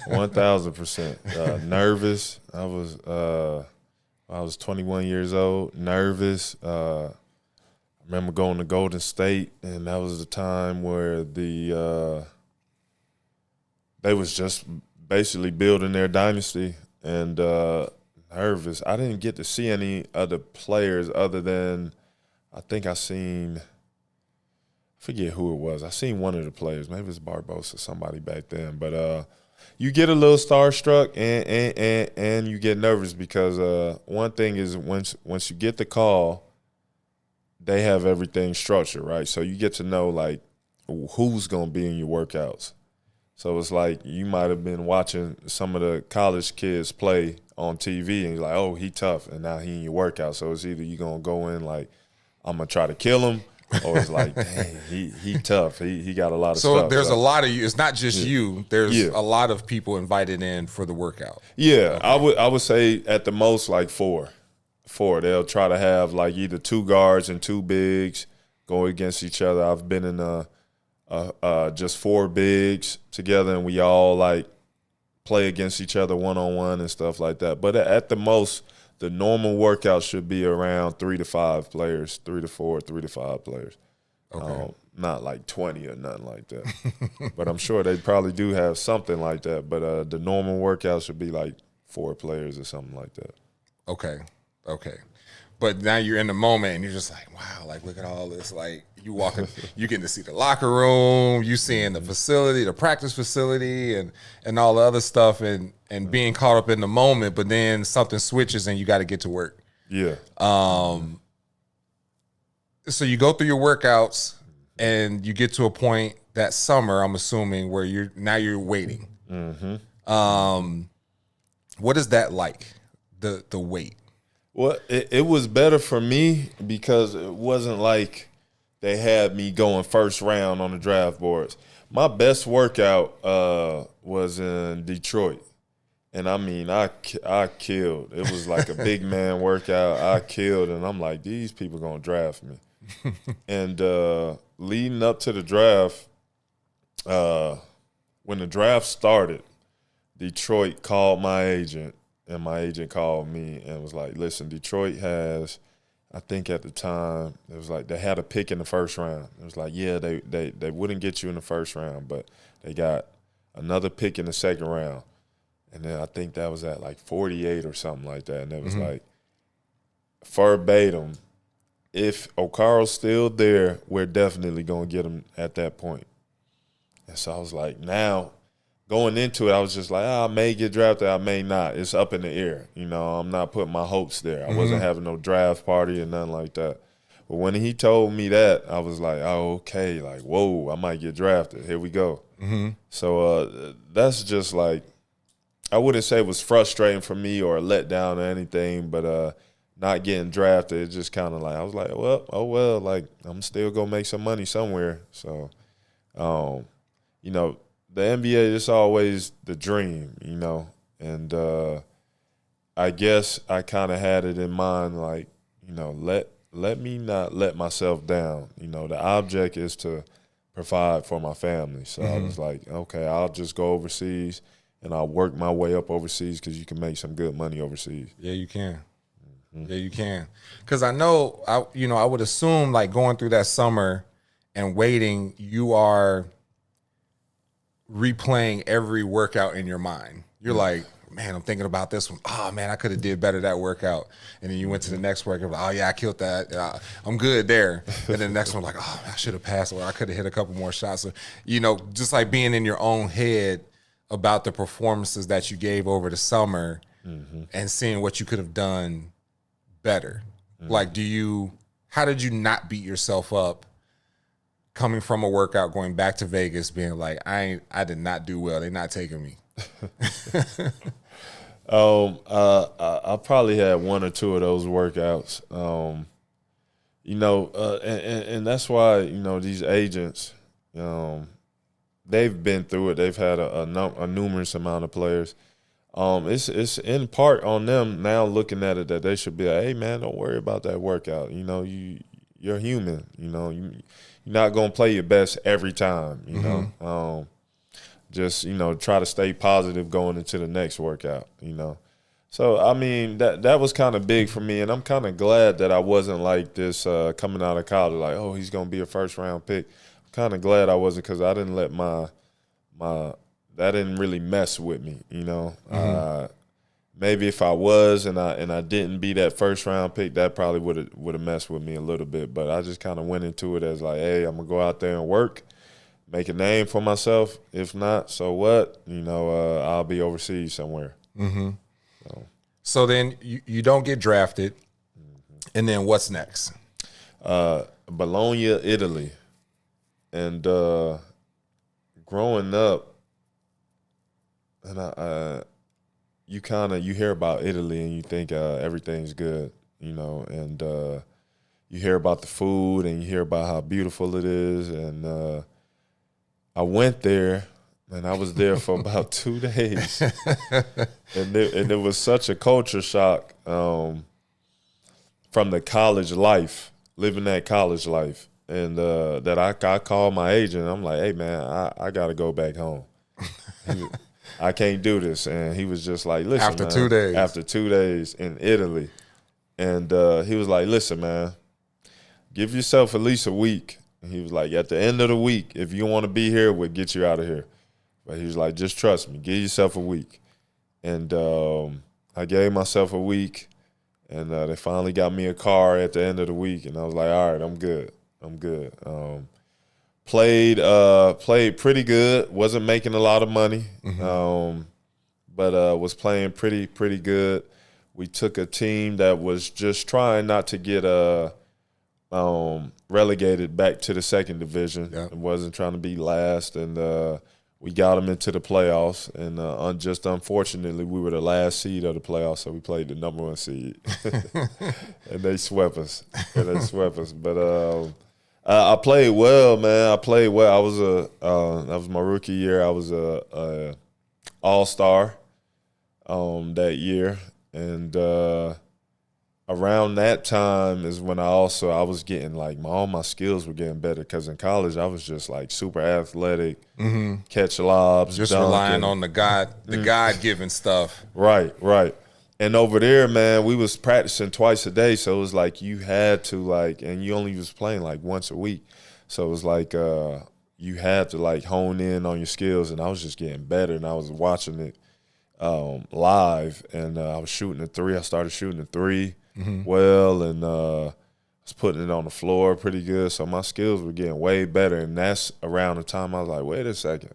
B: 1,000%. Nervous. I was 21 years old. Nervous. I remember going to Golden State, and that was the time where they was just basically building their dynasty, and nervous. I didn't get to see any other players other than, I think I forget who it was. I seen one of the players. Maybe it was Barbosa, somebody back then. But you get a little starstruck and you get nervous because one thing is once you get the call, they have everything structured, right? So you get to know, like, who's going to be in your workouts. So it's like you might have been watching some of the college kids play on TV and you're like, oh, he tough, and now he in your workout. So it's either you're going to go in like, I'm going to try to kill him, or it's like, dang, he tough. He got a lot of stuff.
A: So there's a lot of you. It's not just you. There's a lot of people invited in for the workout.
B: Yeah, okay. I would say at the most like 4. They'll try to have like either 2 guards and 2 bigs go against each other. I've been in just 4 bigs together, and we all like play against each other one-on-one and stuff like that. But at the most, the normal workout should be around 3 to 5 players, 3 to 4, 3 to 5 players. Okay. Not like 20 or nothing like that. But I'm sure they probably do have something like that. But the normal workout should be like 4 players or something like that.
A: Okay. But now you're in the moment and you're just like, wow, like, look at all this. Like, you walking, you getting to see the locker room, you seeing the facility, the practice facility, and all the other stuff, and being caught up in the moment. But then something switches and you got to get to work.
B: Yeah.
A: So you go through your workouts and you get to a point that summer, I'm assuming, where you're waiting. What is that like? The wait?
B: Well, it was better for me because it wasn't like they had me going first round on the draft boards. My best workout was in Detroit. And, I mean, I killed. It was like a big man workout. I killed, and I'm like, these people going to draft me. And leading up to the draft, when the draft started, Detroit called my agent, and my agent called me and was like, listen, Detroit has, I think at the time, it was like they had a pick in the first round. It was like, yeah, they wouldn't get you in the first round, but they got another pick in the second round. And then I think that was at like 48 or something like that. And it was like, verbatim, if Okaro's still there, we're definitely going to get him at that point. And so I was like, now, going into it, I was just like, I may get drafted, I may not. It's up in the air. You know, I'm not putting my hopes there. I wasn't having no draft party or nothing like that. But when he told me that, I was like, oh, okay, like, whoa, I might get drafted. Here we go. So that's just like, I wouldn't say it was frustrating for me or a letdown or anything, but not getting drafted, it just kind of like, I was like, well, oh, well, like, I'm still going to make some money somewhere. So, you know, the NBA is always the dream, you know, and I guess I kind of had it in mind, like, you know, let me not let myself down. You know, the object is to provide for my family. So I was like, okay, I'll just go overseas and I'll work my way up overseas because you can make some good money overseas.
A: Yeah, you can. Yeah, you can. Because I know, I would assume like going through that summer and waiting, you are replaying every workout in your mind. You're like, man, I'm thinking about this one. Oh, man, I could have did better that workout. And then you went to the next workout. Oh, yeah, I killed that. I'm good there. And then the next one, like, oh, I should have passed, or I could have hit a couple more shots. So, just like being in your own head about the performances that you gave over the summer and seeing what you could have done better. Like, how did you not beat yourself up coming from a workout, going back to Vegas, being like, I did not do well. They're not taking me.
B: I probably had one or two of those workouts. And that's why, these agents, they've been through it. They've had a numerous amount of players. It's in part on them now looking at it that they should be like, hey, man, don't worry about that workout. You're human. You're not going to play your best every time, just, try to stay positive going into the next workout, So, I mean, that was kind of big for me, and I'm kind of glad that I wasn't like this coming out of college, like, oh, he's going to be a first-round pick. I'm kind of glad I wasn't because I didn't let that didn't really mess with me, Maybe if I was and I didn't be that first-round pick, that probably would have messed with me a little bit. But I just kind of went into it as like, hey, I'm going to go out there and work, make a name for myself. If not, so what? I'll be overseas somewhere.
A: So then you don't get drafted, and then what's next?
B: Bologna, Italy. And growing up, and you hear about Italy and you think everything's good, and you hear about the food and you hear about how beautiful it is. And I went there, and I was there for about 2 days. and it was such a culture shock from the college life, living that college life. And that I called my agent. I'm like, hey, man, I got to go back home. I can't do this. And he was just like, listen,
A: After
B: man,
A: 2 days.
B: After 2 days in Italy. And he was like, listen, man, give yourself at least a week. And he was like, at the end of the week, if you want to be here, we'll get you out of here. But he was like, just trust me. Give yourself a week. And I gave myself a week. And they finally got me a car at the end of the week. And I was like, all right, I'm good. Played pretty good. Wasn't making a lot of money, but was playing pretty good. We took a team that was just trying not to get relegated back to the second division.
A: Yeah.
B: It wasn't trying to be last, and we got them into the playoffs. And just unfortunately, we were the last seed of the playoffs, so we played the number 1 seed, and they swept us. But I played well, man. I played well. I was that was my rookie year. I was a all-star that year, and around that time is when I was getting like all my skills were getting better, because in college I was just like super athletic, catch lobs,
A: Just
B: dunking.
A: relying on the God-given stuff.
B: Right. And over there, man, we was practicing twice a day, so it was like you had to like, and you only was playing like once a week, so it was like you had to like hone in on your skills, and I was just getting better, and I was watching it live, and I was shooting a three. I started shooting a three well, and I was putting it on the floor pretty good, so my skills were getting way better, and that's around the time I was like, wait a second,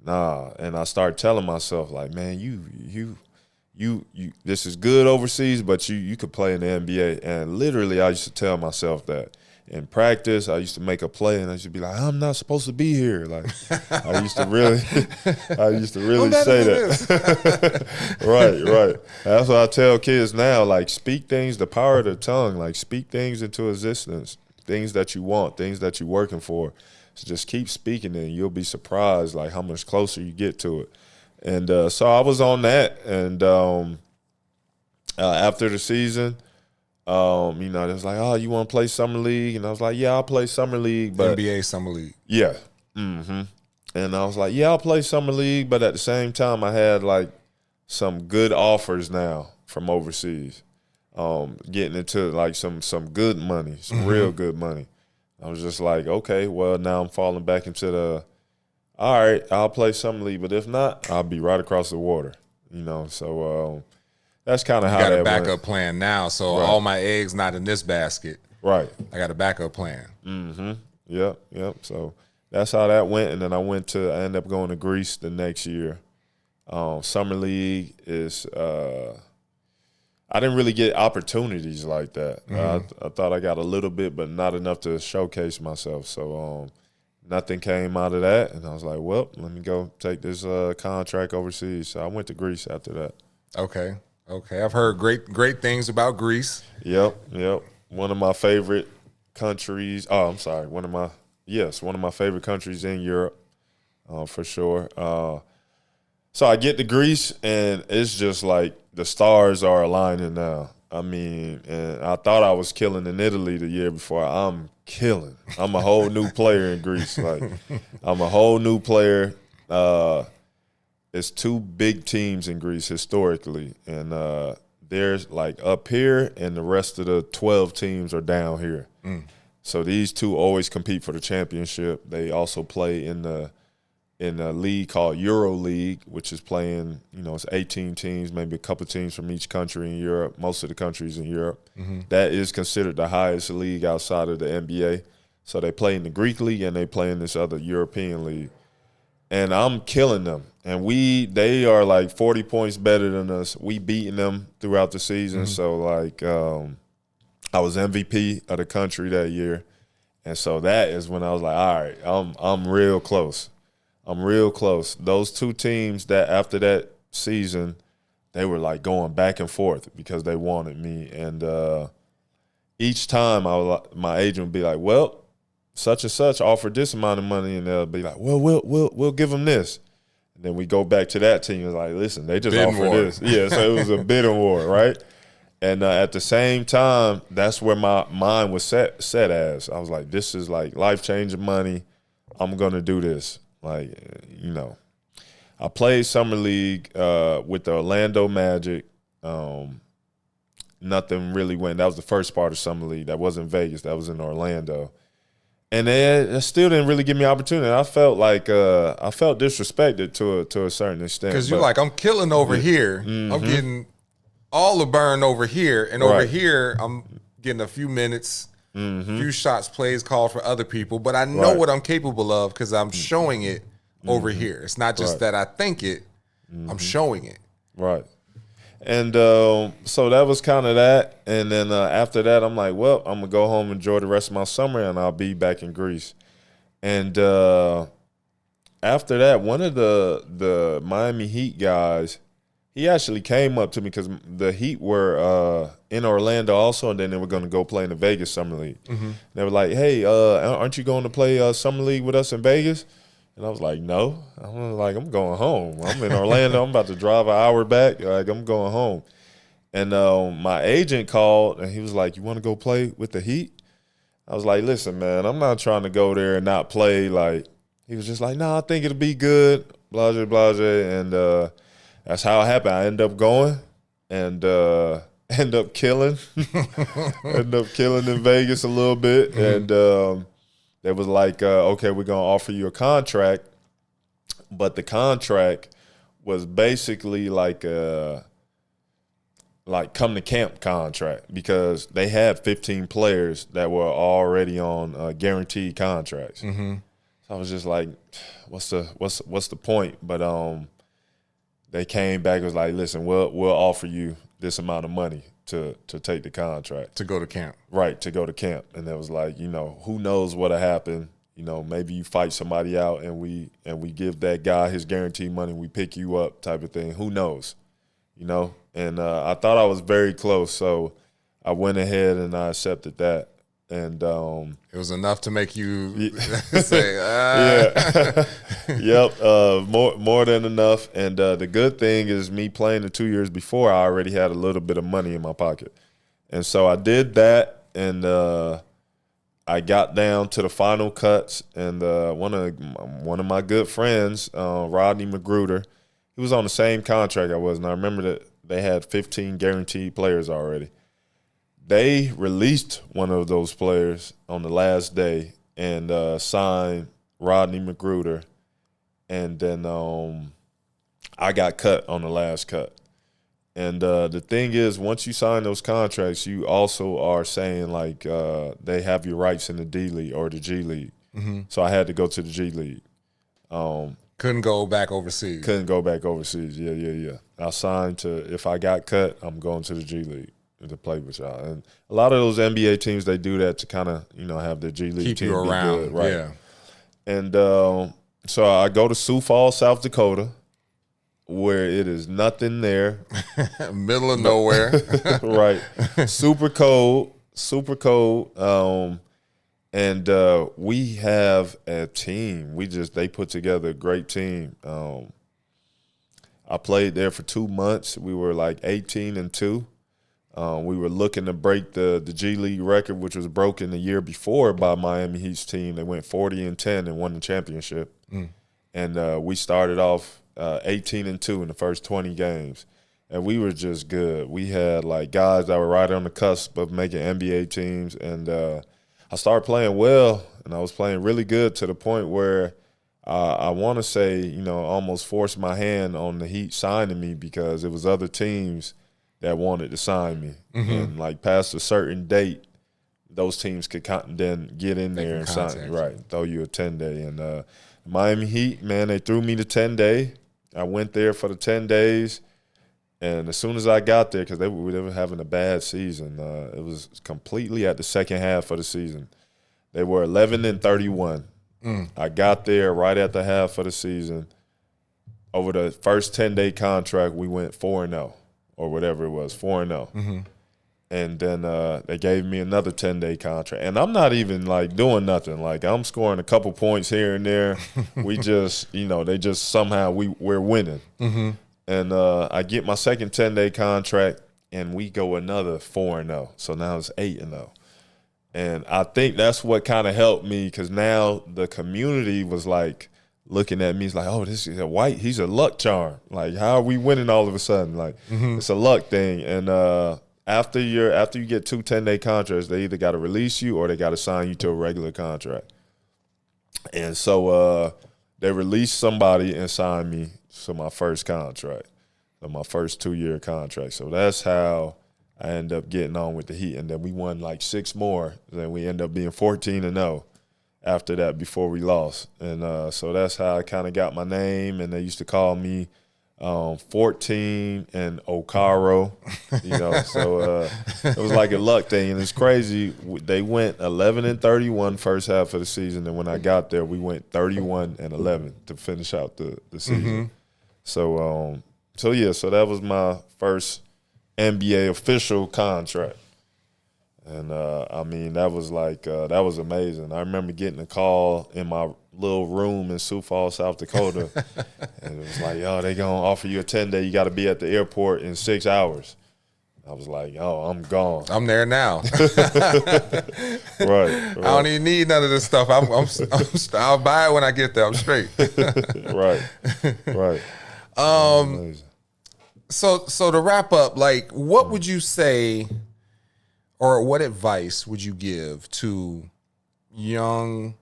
B: nah, and I started telling myself like, man, you this is good overseas, but you could play in the NBA. And literally I used to tell myself that in practice. I used to make a play and I used to be like, I'm not supposed to be here. Like I used to really say that. Right. That's what I tell kids now, like speak things, the power of the tongue, like speak things into existence, things that you want, things that you're working for. So just keep speaking it and you'll be surprised like how much closer you get to it. And so I was on that, and after the season, they was like, oh, you want to play Summer League? And I was like, yeah, I'll play Summer League. But
A: NBA Summer League.
B: Yeah. Mm-hmm. And I was like, yeah, I'll play Summer League. But at the same time, I had like some good offers now from overseas, getting into like some good money, some real good money. I was just like, okay, well, now I'm falling back into the, all right, I'll play Summer League, but if not, I'll be right across the water, So that's kind of how that went.
A: Got a backup plan now, so all my eggs not in this basket.
B: Right.
A: I got a backup plan.
B: Mm-hmm. Yep. So that's how that went, and then I ended up going to Greece the next year. Summer League is I didn't really get opportunities like that. I thought I got a little bit, but not enough to showcase myself. So nothing came out of that, and I was like, well, let me go take this contract overseas. So I went to Greece after that.
A: Okay. I've heard great things about Greece.
B: Yep. One of my favorite countries. Oh, I'm sorry. One of my favorite countries in Europe, for sure. So I get to Greece, and it's just like the stars are aligning now. I mean, and I thought I was killing in Italy the year before. I'm killing. I'm a whole new player in Greece. Like, I'm a whole new player. It's two big teams in Greece historically, and there's like up here, and the rest of the 12 teams are down here. So these two always compete for the championship. They also play in a league called Euro League, which is playing, it's 18 teams, maybe a couple teams from each country in Europe, most of the countries in Europe. That is considered the highest league outside of the NBA. So they play in the Greek league and they play in this other European league. And I'm killing them. And they are like 40 points better than us. We beating them throughout the season. So like I was MVP of the country that year. And so that is when I was like, all right, I'm real close. I'm real close. Those two teams that after that season, they were like going back and forth because they wanted me. And each time my agent would be like, well, such and such offered this amount of money, and they'll be like, well, we'll give them this. And then we go back to that team and like, listen, they just offered this. Yeah, so it was a bidding war, right? And at the same time, that's where my mind was set as. I was like, this is like life-changing money. I'm going to do this. Like, I played Summer League with the Orlando Magic. Nothing really went. That was the first part of Summer League. That wasn't Vegas. That was in Orlando. And they still didn't really give me opportunity. I felt like I felt disrespected to a certain extent.
A: Because you're like, I'm killing over here. I'm getting all the burn over here. And over here, I'm getting a few minutes, few shots, plays called for other people. But I know what I'm capable of because I'm showing it over here. It's not just that I think it. I'm showing it.
B: Right. And so that was kind of that. And then after that, I'm like, well, I'm going to go home and enjoy the rest of my summer, and I'll be back in Greece. And after that, one of the Miami Heat guys, he actually came up to me because the Heat were in Orlando also, and then they were going to go play in the Vegas Summer League. They were like, hey, aren't you going to play Summer League with us in Vegas? And I was like, no. I'm going home. I'm in Orlando. I'm about to drive an hour back. Like, I'm going home. And my agent called, and he was like, "You want to go play with the Heat?" I was like, "Listen, man, I'm not trying to go there and not play." Like, he was just like, "No, I think it'll be good." Blase, blase, and that's how it happened. I ended up going and end up killing, in Vegas a little bit, and they was like, "Okay, we're gonna offer you a contract," but the contract was basically like come to camp contract because they had 15 players that were already on guaranteed contracts.
A: Mm-hmm.
B: So I was just like, what's the point? But they came back and was like, listen, we'll offer you this amount of money to take the contract.
A: To go to camp.
B: Right, to go to camp. And it was like, who knows what'll happen. Maybe you fight somebody out and we give that guy his guaranteed money, we pick you up type of thing. Who knows? And I thought I was very close, so I went ahead and I accepted that. And
A: it was enough to make you say,
B: yeah, yep, more than enough. And the good thing is, me playing the 2 years before, I already had a little bit of money in my pocket, and so I did that, and I got down to the final cuts, and one of my good friends, Rodney Magruder, he was on the same contract I was, and I remember that they had 15 guaranteed players already. They released one of those players on the last day and signed Rodney Magruder, and then I got cut on the last cut. And the thing is, once you sign those contracts, you also are saying, like, they have your rights in the D League or the G League.
A: Mm-hmm.
B: So I had to go to the G League.
A: Couldn't go back overseas.
B: Yeah. I signed to, if I got cut, I'm going to the G League to play with y'all. And a lot of those NBA teams, they do that to kind of, have their G League
A: keep
B: team
A: you around.
B: Good, right?
A: Yeah.
B: And so I go to Sioux Falls, South Dakota, where it is nothing there.
A: Middle of nowhere.
B: Right. Super cold. And we have a team. They put together a great team. I played there for 2 months. We were like 18-2. We were looking to break the G League record, which was broken the year before by Miami Heat's team. They went 40-10 and won the championship. And we started off 18-2 in the first 20 games. And we were just good. We had like guys that were right on the cusp of making NBA teams. And I started playing well, and I was playing really good to the point where I want to say, almost forced my hand on the Heat signing me because it was other teams that wanted to sign me.
A: Mm-hmm.
B: And like past a certain date, those teams could then get in there and sign you. Right, throw you a 10-day. And Miami Heat, man, they threw me the 10-day. I went there for the 10 days. And as soon as I got there, because they were having a bad season, it was completely at the second half of the season. They were 11-31. I got there right at the half of the season. Over the first 10-day contract, we went 4-0 or whatever it was, 4-0.
A: Mm-hmm.
B: And then they gave me another 10-day contract. And I'm not even, like, doing nothing. Like, I'm scoring a couple points here and there. We just, they just somehow we're winning.
A: Mm-hmm.
B: And I get my second 10-day contract, and we go another 4-0. So now it's 8-0. And I think that's what kind of helped me because now the community was, like, looking at me. It's like, oh, this is a White. He's a luck charm. Like, how are we winning all of a sudden? Like, It's a luck thing. And after you get 2 10-day contracts, they either got to release you or they got to sign you to a regular contract. And so they released somebody and signed me to my first contract, my first 2-year contract. So that's how I ended up getting on with the Heat. And then we won like 6 more. Then we ended up being 14-0 after that before we lost. And so that's how I kind of got my name. And they used to call me 14 and Okaro, so it was like a luck thing. And it's crazy. They went 11-31 first half of the season. And when I got there, we went 31-11 to finish out the season.
A: Mm-hmm.
B: So that was my first NBA official contract. And, that was like that was amazing. I remember getting a call in my little room in Sioux Falls, South Dakota, and it was like, yo, they going to offer you a 10-day. You got to be at the airport in 6 hours. I was like, oh, I'm gone.
A: I'm there now.
B: Right.
A: I don't even need none of this stuff. I'll buy it when I get there. I'm straight.
B: Right.
A: So to wrap up, like, what would you say, or what advice would you give to young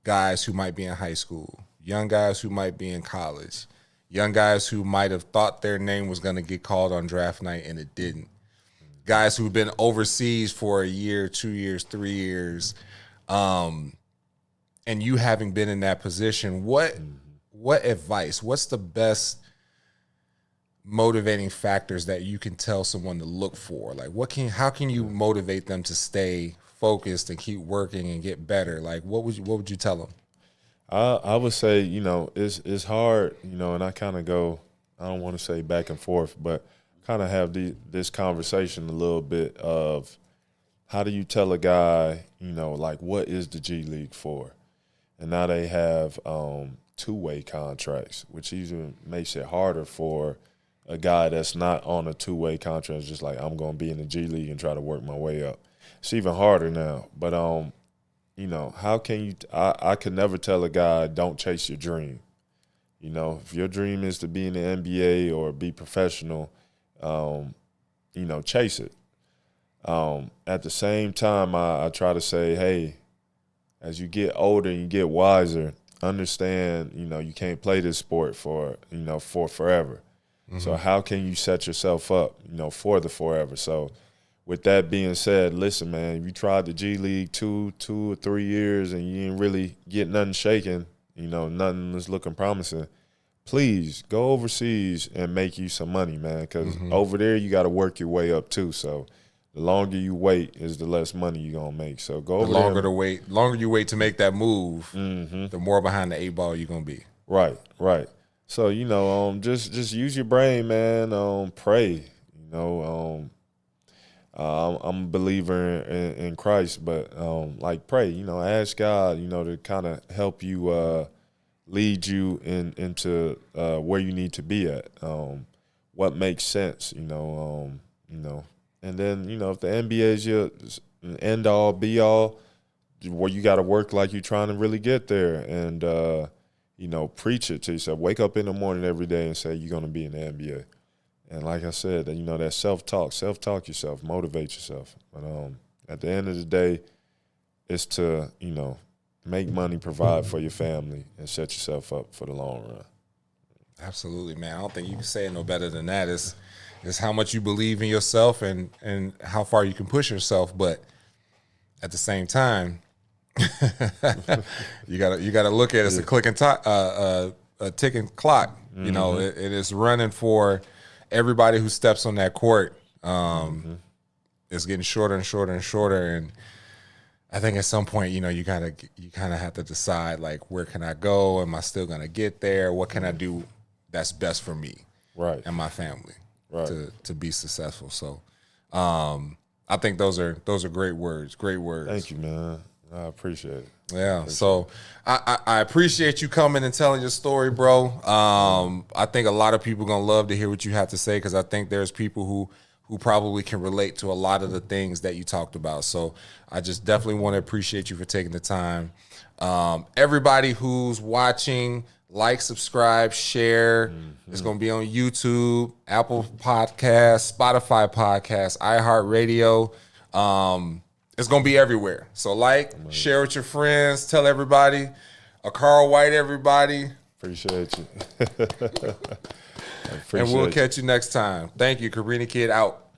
A: guys who might be in high school, young guys who might be in college, young guys who might have thought their name was going to get called on draft night and it didn't, guys who've been overseas for a year, 2 years, 3 years, and you having been in that position, what advice, what's the best motivating factors that you can tell someone to look for? Like, how can you motivate them to stay focused and keep working and get better? Like, what would you tell them?
B: I would say, it's hard, and I kind of go, I don't want to say back and forth, but kind of have this conversation a little bit of how do you tell a guy, like, what is the G League for? And now they have two-way contracts, which even makes it harder for a guy that's not on a two-way contract. It's just like, I'm going to be in the G League and try to work my way up. It's even harder now. But, how can you I could never tell a guy, don't chase your dream. If your dream is to be in the NBA or be professional, chase it. At the same time, I try to say, hey, as you get older and you get wiser, understand, you can't play this sport for forever. Mm-hmm. So how can you set yourself up, for the forever? So with that being said, listen, man, if you tried the G League 2 or 3 years and you didn't really get nothing shaking, nothing is looking promising, please go overseas and make you some money, man, because over there you got to work your way up too. So the longer you wait is the less money you're going to make. So go over there.
A: The longer you wait to make that move, the more behind the 8 ball you're going to be.
B: Right. So, just use your brain, man. Pray. I'm a believer in Christ, but pray. Ask God, to kind of help you lead you into where you need to be at. What makes sense, and then if the NBA is your end all be all, where you got to work like you're trying to really get there, and preach it to yourself. Wake up in the morning every day and say you're going to be in the NBA. And like I said, that self-talk yourself, motivate yourself. But at the end of the day, it's to, make money, provide for your family, and set yourself up for the long run.
A: Absolutely, man. I don't think you can say it no better than that. It's how much you believe in yourself and how far you can push yourself. But at the same time, you gotta look at it as a clicking a ticking clock. It is running for everybody who steps on that court. It's getting shorter and shorter and shorter, and I think at some point, you kind of have to decide, like, where can I go? Am I still gonna get there? What can I do that's best for me,
B: right, and
A: my family,
B: right,
A: to be successful? So, I think those are great words. Great words.
B: Thank you, man. I appreciate it.
A: Yeah. So I appreciate you coming and telling your story, bro. I think a lot of people are gonna love to hear what you have to say, because I think there's people who probably can relate to a lot of the things that you talked about. So I just definitely want to appreciate you for taking the time. Everybody who's watching, like, subscribe, share. It's going to be on YouTube, Apple Podcasts, Spotify Podcasts, iHeartRadio. It's going to be everywhere. So share with your friends, tell everybody. Okaro White, everybody.
B: Appreciate you.
A: And we'll catch you next time. Thank you. Cabrini Kid out.